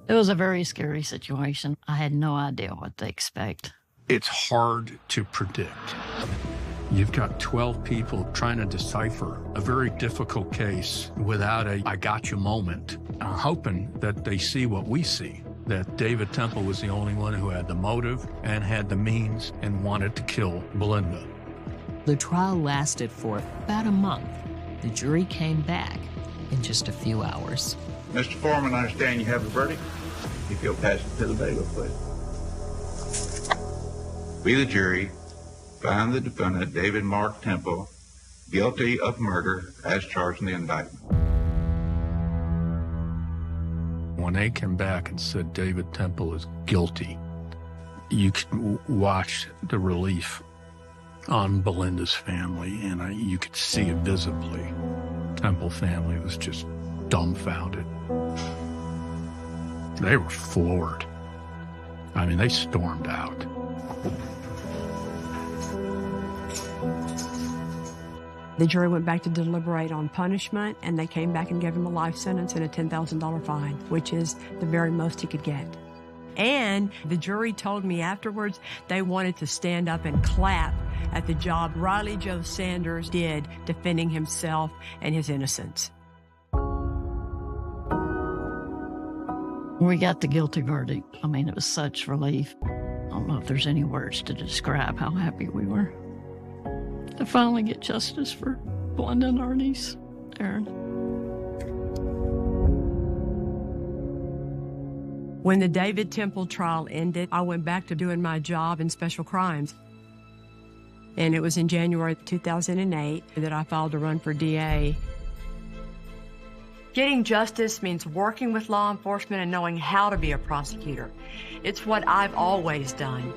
It was a very scary situation. I had no idea what to expect. It's hard to predict. You've got 12 people trying to decipher a very difficult case without a I got you moment. I'm hoping that they see what we see, that David Temple was the only one who had the motive and had the means and wanted to kill Belinda. The trial lasted for about a month. The jury came back in just a few hours. Mr. Foreman, I understand you have a verdict. If you'll pass it to the bailiff, please. We, the jury, find the defendant, David Mark Temple, guilty of murder as charged in the indictment. When they came back and said David Temple is guilty, you could watch the relief on Belinda's family, and you could see it visibly. Temple family was just dumbfounded. They were floored. I mean, they stormed out. The jury went back to deliberate on punishment, and they came back and gave him a life sentence and a $10,000 fine, which is the very most he could get. And the jury told me afterwards they wanted to stand up and clap at the job Riley Joe Sanders did defending himself and his innocence. We got the guilty verdict. I mean, it was such relief. I don't know if there's any words to describe how happy we were to finally get justice for Belinda and our niece, Aaron. When the David Temple trial ended, I went back to doing my job in special crimes. And it was in January 2008 that I filed to run for DA. Getting justice means working with law enforcement and knowing how to be a prosecutor. It's what I've always done.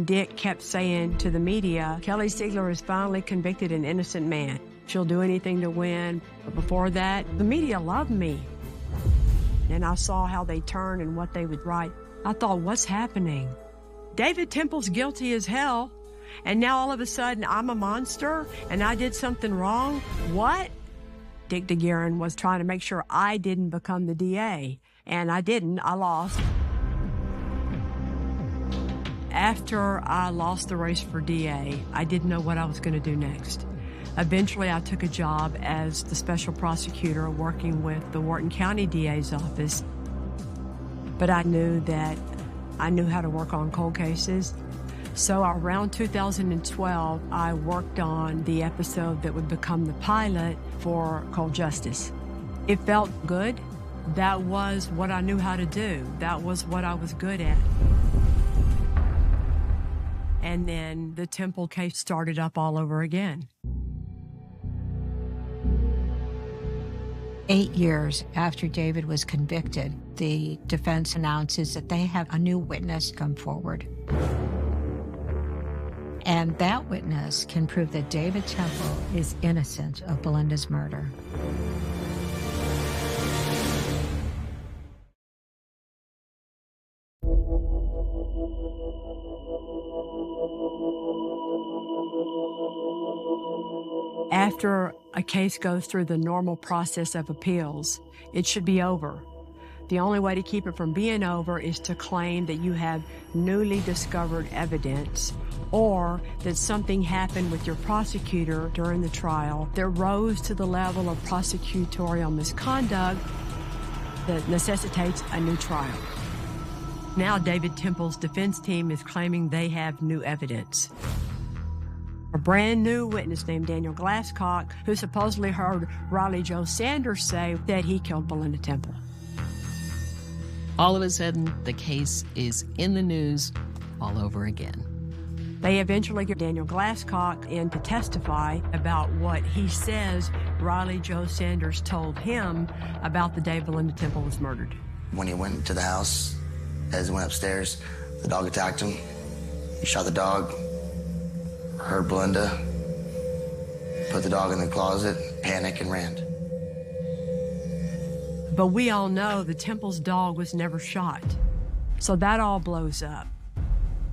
Dick kept saying to the media, Kelly Siegler has finally convicted an innocent man. She'll do anything to win. But before that, the media loved me. And I saw how they turned and what they would write. I thought, what's happening? David Temple's guilty as hell, and now all of a sudden I'm a monster and I did something wrong? What? Dick DeGuerin was trying to make sure I didn't become the DA, and I didn't. I lost. After I lost the race for DA, I didn't know what I was going to do next. Eventually, I took a job as the special prosecutor working with the Wharton County DA's office. But I knew that I knew how to work on cold cases. So around 2012, I worked on the episode that would become the pilot for Cold Justice. It felt good. That was what I knew how to do. That was what I was good at. And then the Temple case started up all over again. 8 years after David was convicted, the defense announces that they have a new witness come forward. And that witness can prove that David Temple is innocent of Belinda's murder. After a case goes through the normal process of appeals, it should be over. The only way to keep it from being over is to claim that you have newly discovered evidence or that something happened with your prosecutor during the trial that rose to the level of prosecutorial misconduct that necessitates a new trial. Now David Temple's defense team is claiming they have new evidence. A brand new witness named Daniel Glasscock, who supposedly heard Riley Joe Sanders say that he killed Belinda Temple. All of a sudden, the case is in the news all over again. They eventually get Daniel Glasscock in to testify about what he says Riley Joe Sanders told him about the day Belinda Temple was murdered. When he went to the house, as he went upstairs, the dog attacked him. He shot the dog, heard Belinda, put the dog in the closet, panicked, and ran. But we all know the Temple's dog was never shot. So that all blows up.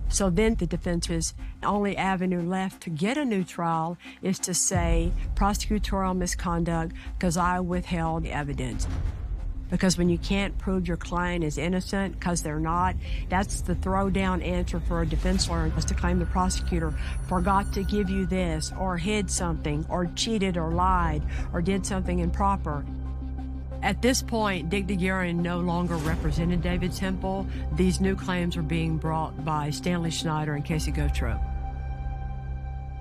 So then the defense's only avenue left to get a new trial is to say prosecutorial misconduct because I withheld evidence. Because when you can't prove your client is innocent because they're not, that's the throwdown answer for a defense lawyer, is to claim the prosecutor forgot to give you this, or hid something, or cheated or lied, or did something improper. At this point, Dick DeGuerin no longer represented David Temple. These new claims were being brought by Stanley Schneider and Casey Gautreaux.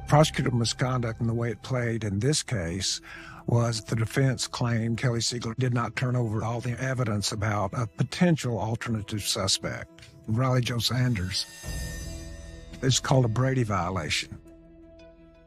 Prosecutorial misconduct in the way it played in this case was the defense claimed Kelly Siegler did not turn over all the evidence about a potential alternative suspect, Riley Joe Sanders. It's called a Brady violation.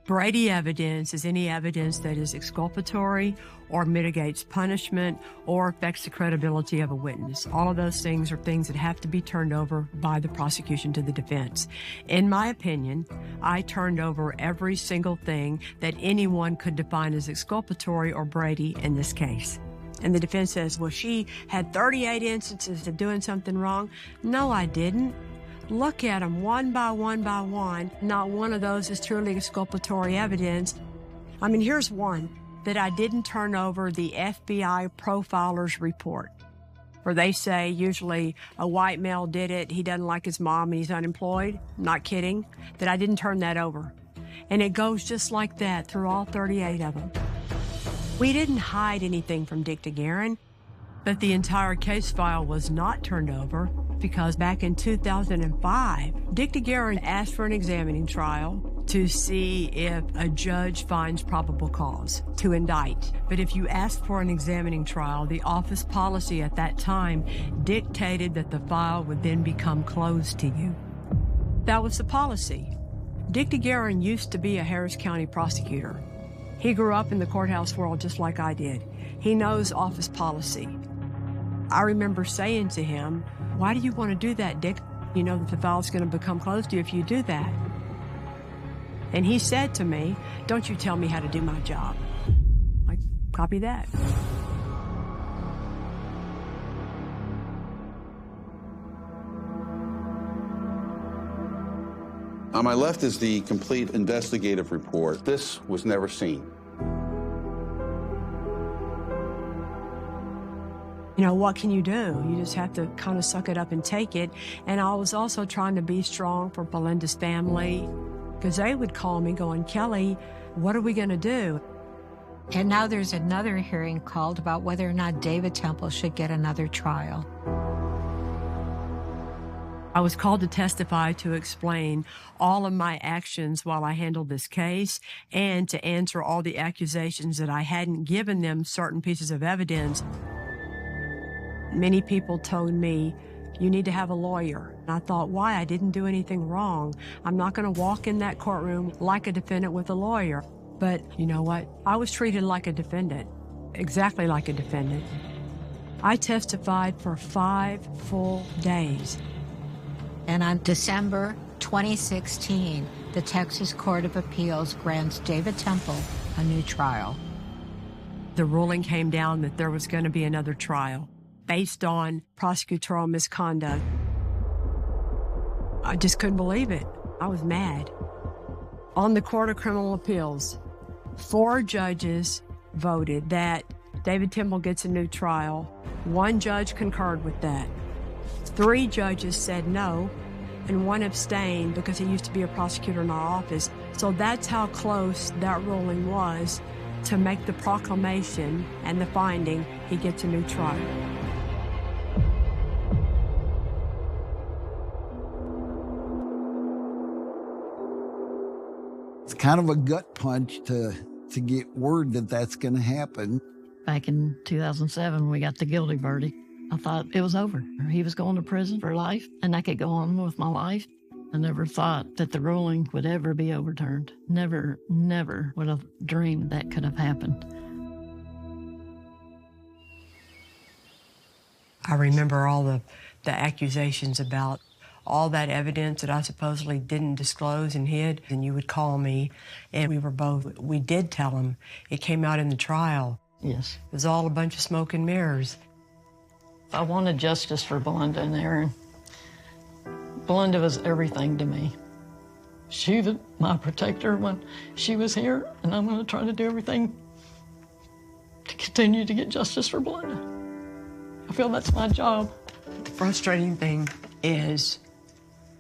Brady evidence is any evidence that is exculpatory or mitigates punishment or affects the credibility of a witness. All of those things are things that have to be turned over by the prosecution to the defense. In my opinion, I turned over every single thing that anyone could define as exculpatory or Brady in this case. And the defense says, well, she had 38 instances of doing something wrong. No, I didn't. Look at them one by one by one. Not one of those is truly exculpatory evidence. I mean, here's one, that I didn't turn over the FBI profiler's report, where they say usually a white male did it, he doesn't like his mom and he's unemployed. I'm not kidding. That I didn't turn that over. And it goes just like that through all 38 of them. We didn't hide anything from Dick DeGuerin, but the entire case file was not turned over because back in 2005, Dick DeGuerin asked for an examining trial to see if a judge finds probable cause to indict. But if you ask for an examining trial, the office policy at that time dictated that the file would then become closed to you. That was the policy. Dick DeGuerin used to be a Harris County prosecutor. He grew up in the courthouse world just like I did. He knows office policy. I remember saying to him, why do you want to do that, Dick? You know that the file's going to become closed to you if you do that. And he said to me, don't you tell me how to do my job. Like, copy that. On my left is the complete investigative report. This was never seen. You know, what can you do? You just have to kind of suck it up and take it. And I was also trying to be strong for Belinda's family, because they would call me going, Kelly, what are we going to do? And now there's another hearing called about whether or not David Temple should get another trial. I was called to testify to explain all of my actions while I handled this case and to answer all the accusations that I hadn't given them certain pieces of evidence. Many people told me, you need to have a lawyer. And I thought, why? I didn't do anything wrong. I'm not going to walk in that courtroom like a defendant with a lawyer. But you know what? I was treated like a defendant, exactly like a defendant. I testified for 5 full days. And on December 2016, the Texas Court of Appeals grants David Temple a new trial. The ruling came down that there was going to be another trial based on prosecutorial misconduct. I just couldn't believe it. I was mad. On the Court of Criminal Appeals, 4 judges voted that David Temple gets a new trial. 1 judge concurred with that. 3 judges said no, and 1 abstained because he used to be a prosecutor in our office. So that's how close that ruling was to make the proclamation and the finding he gets a new trial. kind of a gut punch to get word that that's going to happen. Back in 2007, when we got the guilty verdict, I thought it was over. He was going to prison for life, and I could go on with my life. I never thought that the ruling would ever be overturned. Never would have dreamed that could have happened. I remember all the accusations about all that evidence that I supposedly didn't disclose and hid. And you would call me, and we did tell him. It came out in the trial. Yes. It was all a bunch of smoke and mirrors. I wanted justice for Belinda and Aaron. Belinda was everything to me. She was my protector when she was here, and I'm going to try to do everything to continue to get justice for Belinda. I feel that's my job. The frustrating thing is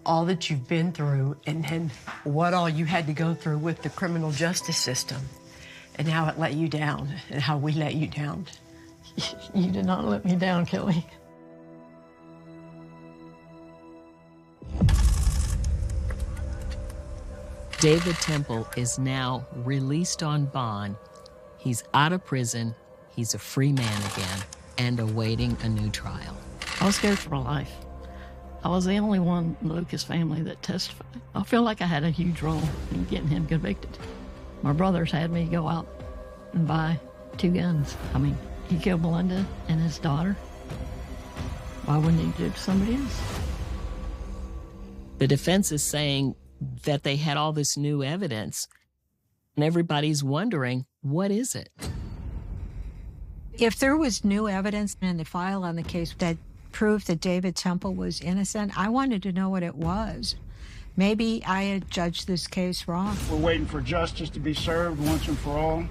all that you've been through and what all you had to go through with the criminal justice system and how it let you down and how we let you down. You did not let me down, Kelly. David Temple is now released on bond. He's out of prison. He's a free man again and awaiting a new trial. I was scared for my life. I was the only one in the Lucas family that testified. I feel like I had a huge role in getting him convicted. My brothers had me go out and buy 2 guns. I mean, he killed Belinda and his daughter. Why wouldn't he do it to somebody else? The defense is saying that they had all this new evidence, and everybody's wondering, what is it? If there was new evidence in the file on the case that proved that David Temple was innocent, I wanted to know what it was. Maybe I had judged this case wrong. We're waiting for justice to be served once and for all,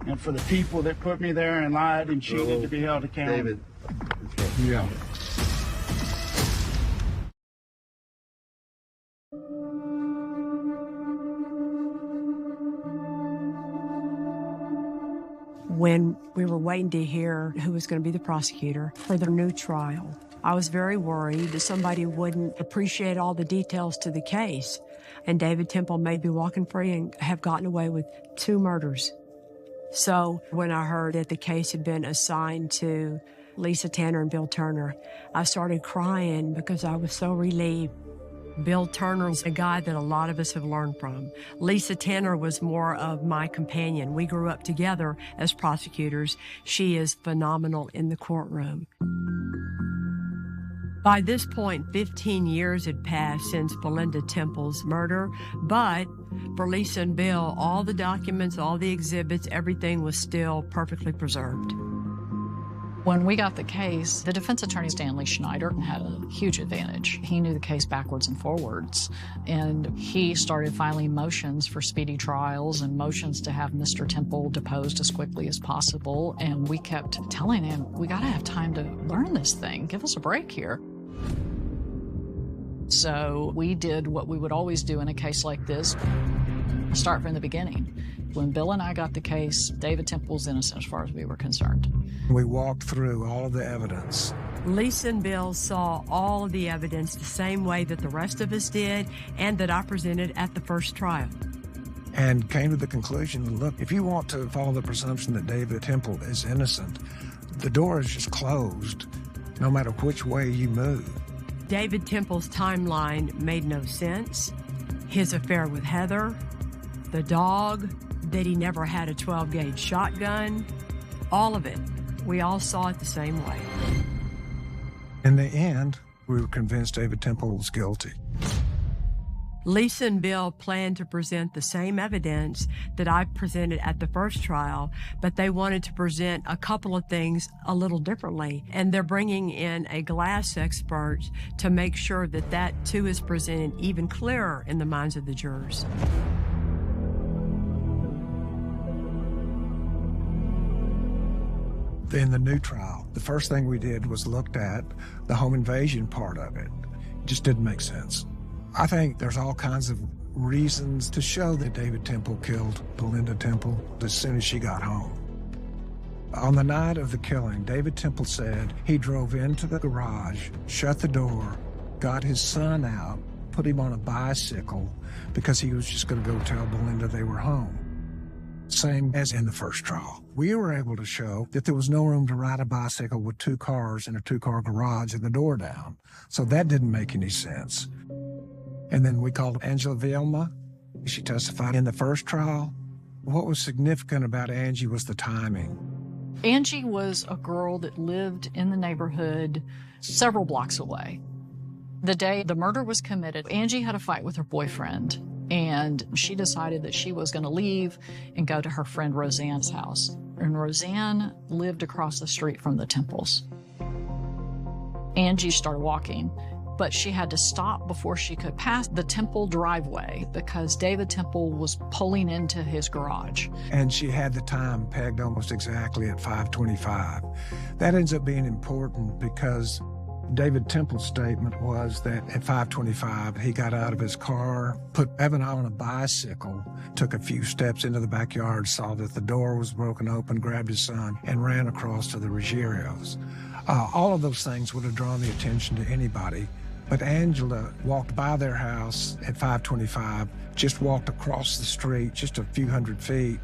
and for the people that put me there and lied and cheated to be held accountable. David. Yeah. When we were waiting to hear who was going to be the prosecutor for their new trial, I was very worried that somebody wouldn't appreciate all the details to the case. And David Temple may be walking free and have gotten away with 2 murders. So when I heard that the case had been assigned to Lisa Tanner and Bill Turner, I started crying because I was so relieved. Bill Turner's a guy that a lot of us have learned from. Lisa Tanner was more of my companion. We grew up together as prosecutors. She is phenomenal in the courtroom. By this point, 15 years had passed since Belinda Temple's murder, but for Lisa and Bill, all the documents, all the exhibits, everything was still perfectly preserved. When we got the case, the defense attorney, Stanley Schneider, had a huge advantage. He knew the case backwards and forwards, and he started filing motions for speedy trials and motions to have Mr. Temple deposed as quickly as possible, and we kept telling him, we gotta have time to learn this thing. Give us a break here. So we did what we would always do in a case like this, start from the beginning. When Bill and I got the case, David Temple was innocent as far as we were concerned. We walked through all of the evidence. Lisa and Bill saw all of the evidence the same way that the rest of us did and that I presented at the first trial. And came to the conclusion, look, if you want to follow the presumption that David Temple is innocent, the door is just closed, no matter which way you move. David Temple's timeline made no sense. His affair with Heather, the dog, that he never had a 12-gauge shotgun, all of it. We all saw it the same way. In the end, we were convinced David Temple was guilty. Lisa and Bill planned to present the same evidence that I presented at the first trial, but they wanted to present a couple of things a little differently. And they're bringing in a glass expert to make sure that that too is presented even clearer in the minds of the jurors. In the new trial, the first thing we did was looked at the home invasion part of it. It just didn't make sense. I think there's all kinds of reasons to show that David Temple killed Belinda Temple as soon as she got home. On the night of the killing, David Temple said he drove into the garage, shut the door, got his son out, put him on a bicycle because he was just going to go tell Belinda they were home. Same as in the first trial. We were able to show that there was no room to ride a bicycle with two cars in a two-car garage and the door down. So that didn't make any sense. And then we called Angela Vielma. She testified in the first trial. What was significant about Angie was the timing. Angie was a girl that lived in the neighborhood several blocks away. The day the murder was committed, Angie had a fight with her boyfriend, and she decided that she was going to leave and go to her friend Roseanne's house. And Roseanne lived across the street from the Temples. Angie started walking, but she had to stop before she could pass the Temple driveway because David Temple was pulling into his garage. And she had the time pegged almost exactly at 5:25. That ends up being important because David Temple's statement was that at 5:25, he got out of his car, put Evan on a bicycle, took a few steps into the backyard, saw that the door was broken open, grabbed his son, and ran across to the Ruggieros. All of those things would have drawn the attention to anybody. But Angela walked by their house at 5:25, just walked across the street just a few hundred feet,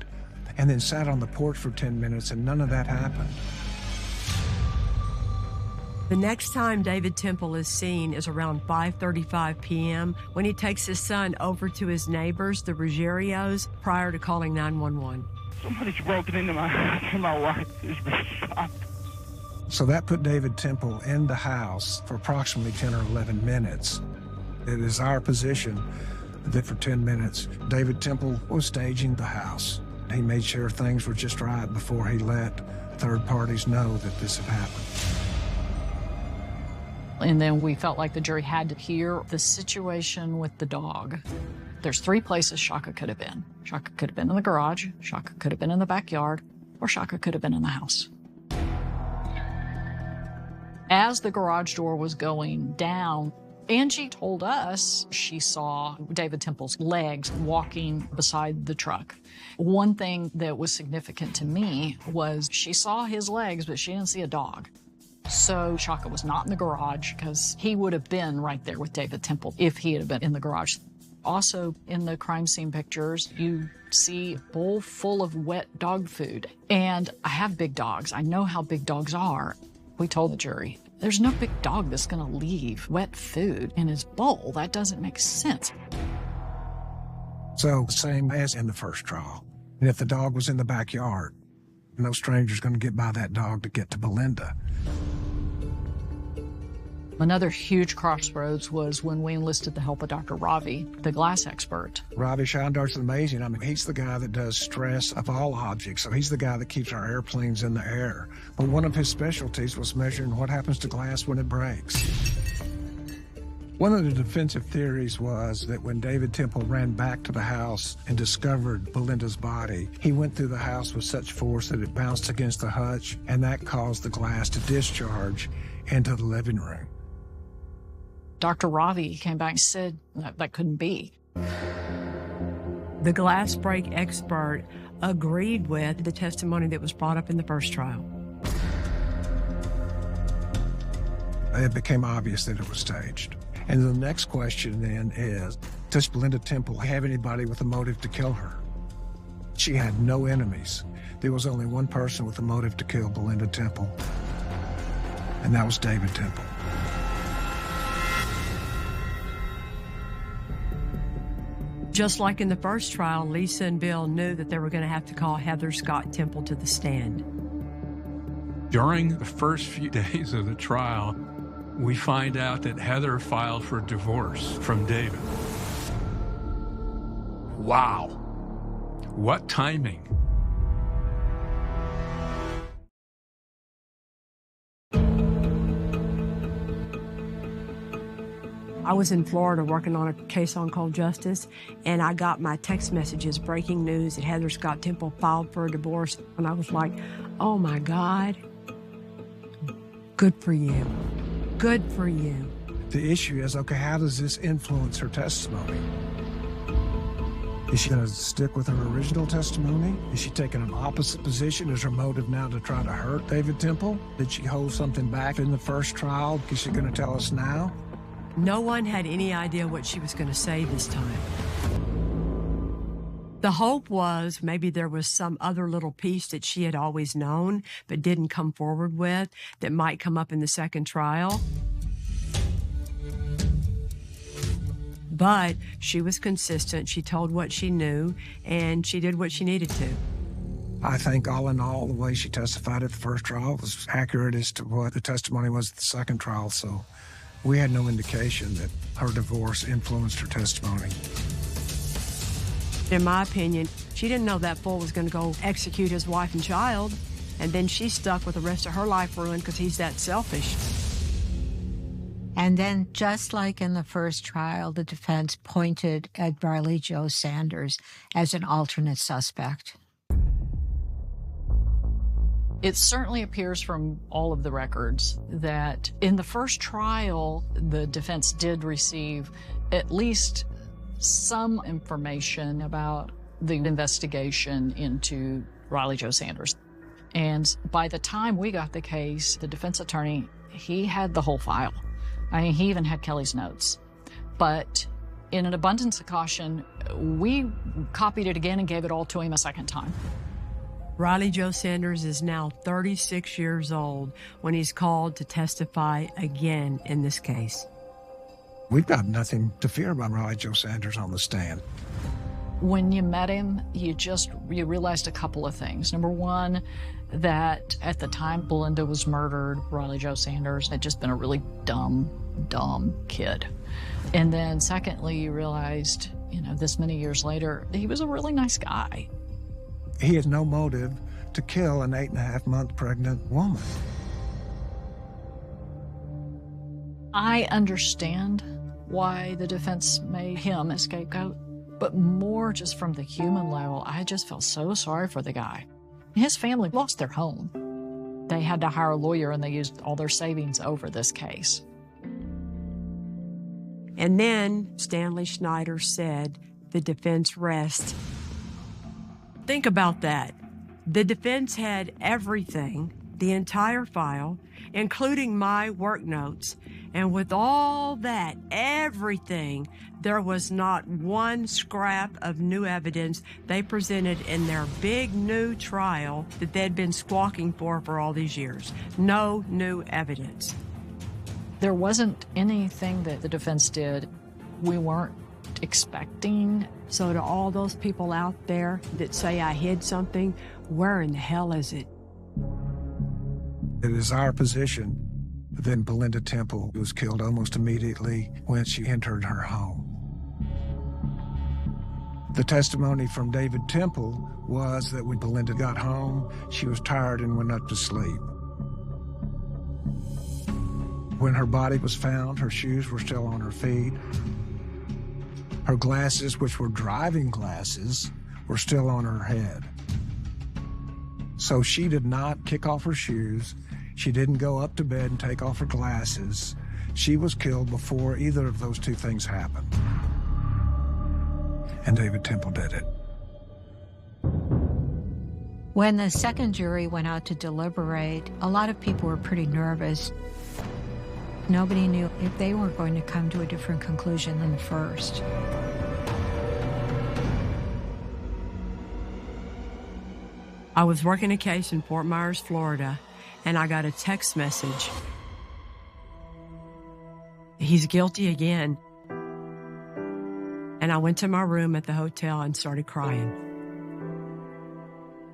and then sat on the porch for 10 minutes, and none of that happened. The next time David Temple is seen is around 5:35 p.m. when he takes his son over to his neighbors, the Ruggieros, prior to calling 911. Somebody's broken into my house and my wife has been shot. So that put David Temple in the house for approximately 10 or 11 minutes. It is our position that for 10 minutes, David Temple was staging the house. He made sure things were just right before he let third parties know that this had happened. And then we felt like the jury had to hear the situation with the dog. There's three places Shaka could have been. Shaka could have been in the garage, Shaka could have been in the backyard, or Shaka could have been in the house. As the garage door was going down, Angie told us she saw David Temple's legs walking beside the truck. One thing that was significant to me was she saw his legs, but she didn't see a dog. So Shaka was not in the garage because he would have been right there with David Temple if he had been in the garage. Also, in the crime scene pictures, you see a bowl full of wet dog food. And I have big dogs. I know how big dogs are. We told the jury, there's no big dog that's going to leave wet food in his bowl. That doesn't make sense. So, same as in the first trial. And if the dog was in the backyard, no stranger's going to get by that dog to get to Belinda. Another huge crossroads was when we enlisted the help of Dr. Ravi, the glass expert. Ravi Shandar's amazing. I mean, he's the guy that does stress of all objects. So he's the guy that keeps our airplanes in the air. But one of his specialties was measuring what happens to glass when it breaks. One of the defensive theories was that when David Temple ran back to the house and discovered Belinda's body, he went through the house with such force that it bounced against the hutch, and that caused the glass to discharge into the living room. Dr. Ravi came back and said that couldn't be. The glass break expert agreed with the testimony that was brought up in the first trial. It became obvious that it was staged. And the next question then is, does Belinda Temple have anybody with a motive to kill her? She had no enemies. There was only one person with a motive to kill Belinda Temple, and that was David Temple. Just like in the first trial, Lisa and Bill knew that they were going to have to call Heather Scott Temple to the stand. During the first few days of the trial, we find out that Heather filed for divorce from David. Wow. What timing. I was in Florida working on a case on Cold Justice, and I got my text messages, breaking news that Heather Scott Temple filed for a divorce. And I was like, oh my God, good for you. Good for you. The issue is, okay, how does this influence her testimony? Is she going to stick with her original testimony? Is she taking an opposite position? Is her motive now to try to hurt David Temple? Did she hold something back in the first trial? Is she going to tell us now? No one had any idea what she was going to say this time. The hope was maybe there was some other little piece that she had always known but didn't come forward with that might come up in the second trial. But she was consistent. She told what she knew, and she did what she needed to. I think all in all, the way she testified at the first trial was accurate as to what the testimony was at the second trial, so we had no indication that her divorce influenced her testimony. In my opinion, she didn't know that fool was going to go execute his wife and child, and then she's stuck with the rest of her life ruined because he's that selfish. And then, just like in the first trial, the defense pointed at Riley Jo Sanders as an alternate suspect. It certainly appears from all of the records that in the first trial, the defense did receive at least some information about the investigation into Riley Jo Sanders. And by the time we got the case, the defense attorney, he had the whole file. I mean, he even had Kelly's notes. But in an abundance of caution, we copied it again and gave it all to him a second time. Riley Jo Sanders is now 36 years old when he's called to testify again in this case. We've got nothing to fear about Riley Jo Sanders on the stand. When you met him, you realized a couple of things. Number one, that at the time Belinda was murdered, Riley Jo Sanders had just been a really dumb kid. And then secondly, you realized, this many years later, he was a really nice guy. He has no motive to kill an 8.5-month pregnant woman. I understand why the defense made him a scapegoat, but more just from the human level, I just felt so sorry for the guy. His family lost their home. They had to hire a lawyer, and they used all their savings over this case. And then Stanley Schneider said the defense rests. Think about that. The defense had everything, the entire file, including my work notes. And with all that, everything, there was not one scrap of new evidence they presented in their big new trial that they'd been squawking for all these years. No new evidence. There wasn't anything that the defense did we weren't expecting. So to all those people out there that say I hid something, where in the hell is it? It is our position that Belinda Temple was killed almost immediately when she entered her home. The testimony from David Temple was that when Belinda got home, she was tired and went up to sleep. When her body was found, her shoes were still on her feet. Her glasses, which were driving glasses, were still on her head. So she did not kick off her shoes. She didn't go up to bed and take off her glasses. She was killed before either of those two things happened. And David Temple did it. When the second jury went out to deliberate, a lot of people were pretty nervous. Nobody knew if they were going to come to a different conclusion than the first. I was working a case in Fort Myers, Florida, and I got a text message. He's guilty again. And I went to my room at the hotel and started crying.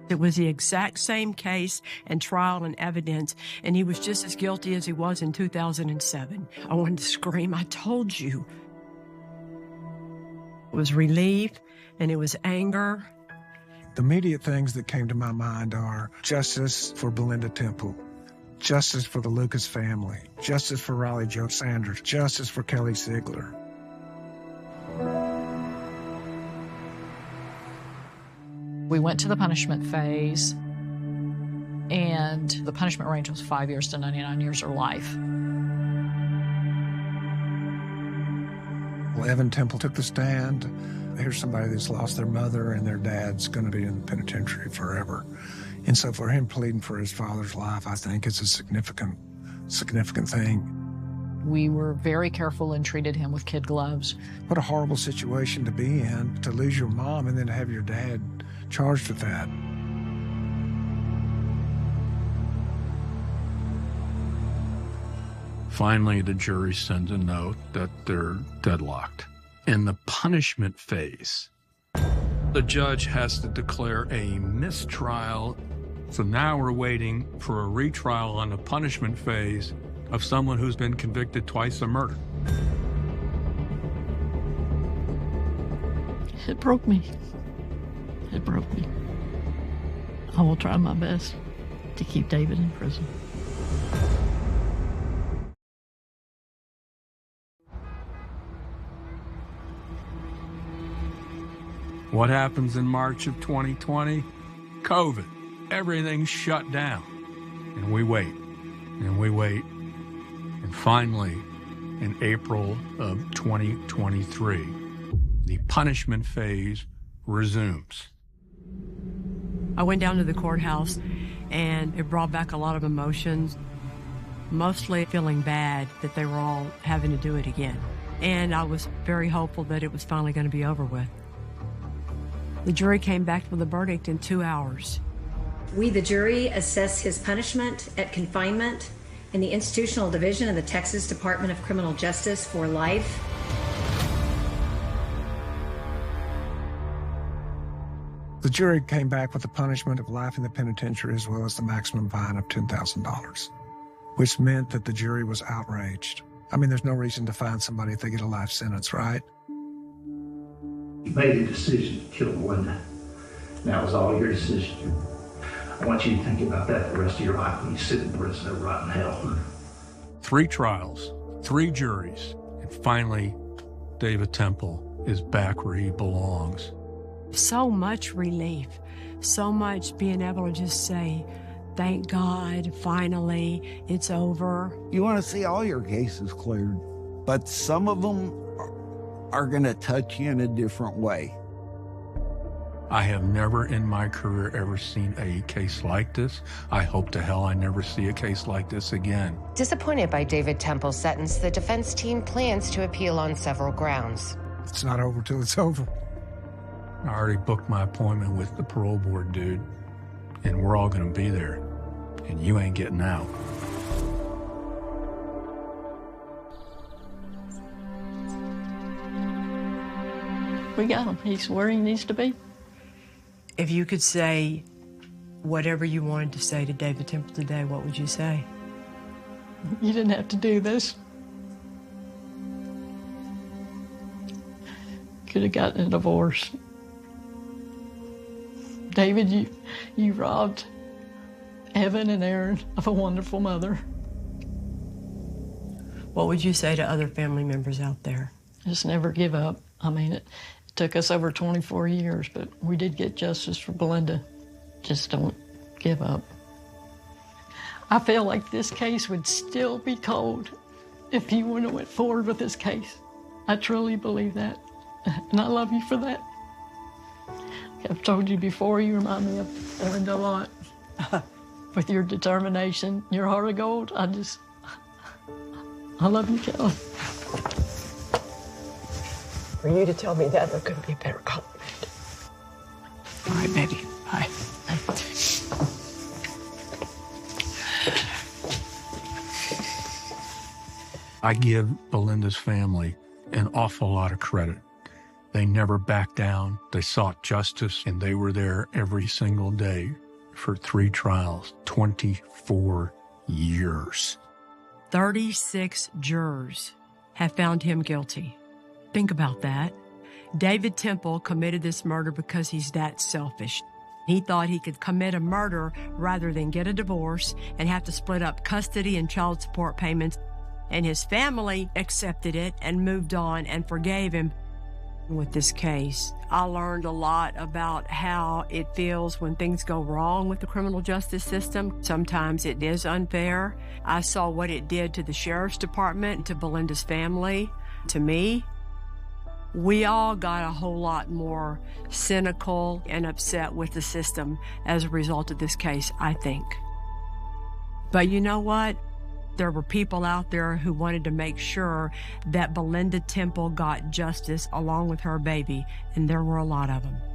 It was the exact same case and trial and evidence, and he was just as guilty as he was in 2007. I wanted to scream, I told you. It was relief, and it was anger. The immediate things that came to my mind are justice for Belinda Temple, justice for the Lucas family, justice for Riley Jo Sanders, justice for Kelly Siegler. We went to the punishment phase, and the punishment range was 5 years to 99 years or life. Well, Evan Temple took the stand. Here's somebody that's lost their mother, and their dad's going to be in the penitentiary forever. And so for him pleading for his father's life, I think it's a significant thing. We were very careful and treated him with kid gloves. What a horrible situation to be in, to lose your mom and then to have your dad charged with that. Finally, the jury sends a note that they're deadlocked. In the punishment phase, the judge has to declare a mistrial. So now we're waiting for a retrial on the punishment phase of someone who's been convicted twice of murder. It broke me. It broke me. I will try my best to keep David in prison. What happens in March of 2020? COVID. Everything's shut down. And we wait. And we wait. And finally, in April of 2023, the punishment phase resumes. I went down to the courthouse, and it brought back a lot of emotions, mostly feeling bad that they were all having to do it again. And I was very hopeful that it was finally going to be over with. The jury came back with a verdict in 2 hours. We, the jury, assess his punishment at confinement in the Institutional Division of the Texas Department of Criminal Justice for life. The jury came back with the punishment of life in the penitentiary as well as the maximum fine of $10,000, which meant that the jury was outraged. I mean, there's no reason to fine somebody if they get a life sentence, right? You made a decision to kill Belinda. That was all your decision. I want you to think about that the rest of your life when you sit in prison or rot in hell. 3 trials, 3 juries, and finally, David Temple is back where he belongs. So much relief, so much being able to just say, thank God, finally, it's over. You want to see all your cases cleared, but some of them are going to touch you in a different way. I have never in my career ever seen a case like this. I hope to hell I never see a case like this again. Disappointed by David Temple's sentence, the defense team plans to appeal on several grounds. It's not over till it's over. I already booked my appointment with the parole board, dude, and we're all going to be there, and you ain't getting out. We got him. He's where he needs to be. If you could say whatever you wanted to say to David Temple today, what would you say? You didn't have to do this. Could have gotten a divorce. David, you robbed Evan and Aaron of a wonderful mother. What would you say to other family members out there? Just never give up. I mean, it took us over 24 years, but we did get justice for Belinda. Just don't give up. I feel like this case would still be cold if he wouldn't have went forward with this case. I truly believe that, and I love you for that. I've told you before, you remind me of Belinda a lot. With your determination, your heart of gold, I love you, Kelly. For you to tell me that, there couldn't be a better compliment. All right, baby. Bye. I give Belinda's family an awful lot of credit. They never backed down. They sought justice, and they were there every single day for 3 trials, 24 years. 36 jurors have found him guilty. Think about that. David Temple committed this murder because he's that selfish. He thought he could commit a murder rather than get a divorce and have to split up custody and child support payments. And his family accepted it and moved on and forgave him. With this case, I learned a lot about how it feels when things go wrong with the criminal justice system. Sometimes it is unfair. I saw what it did to the sheriff's department, to Belinda's family, to me. We all got a whole lot more cynical and upset with the system as a result of this case, I think. But you know what? There were people out there who wanted to make sure that Belinda Temple got justice along with her baby, and there were a lot of them.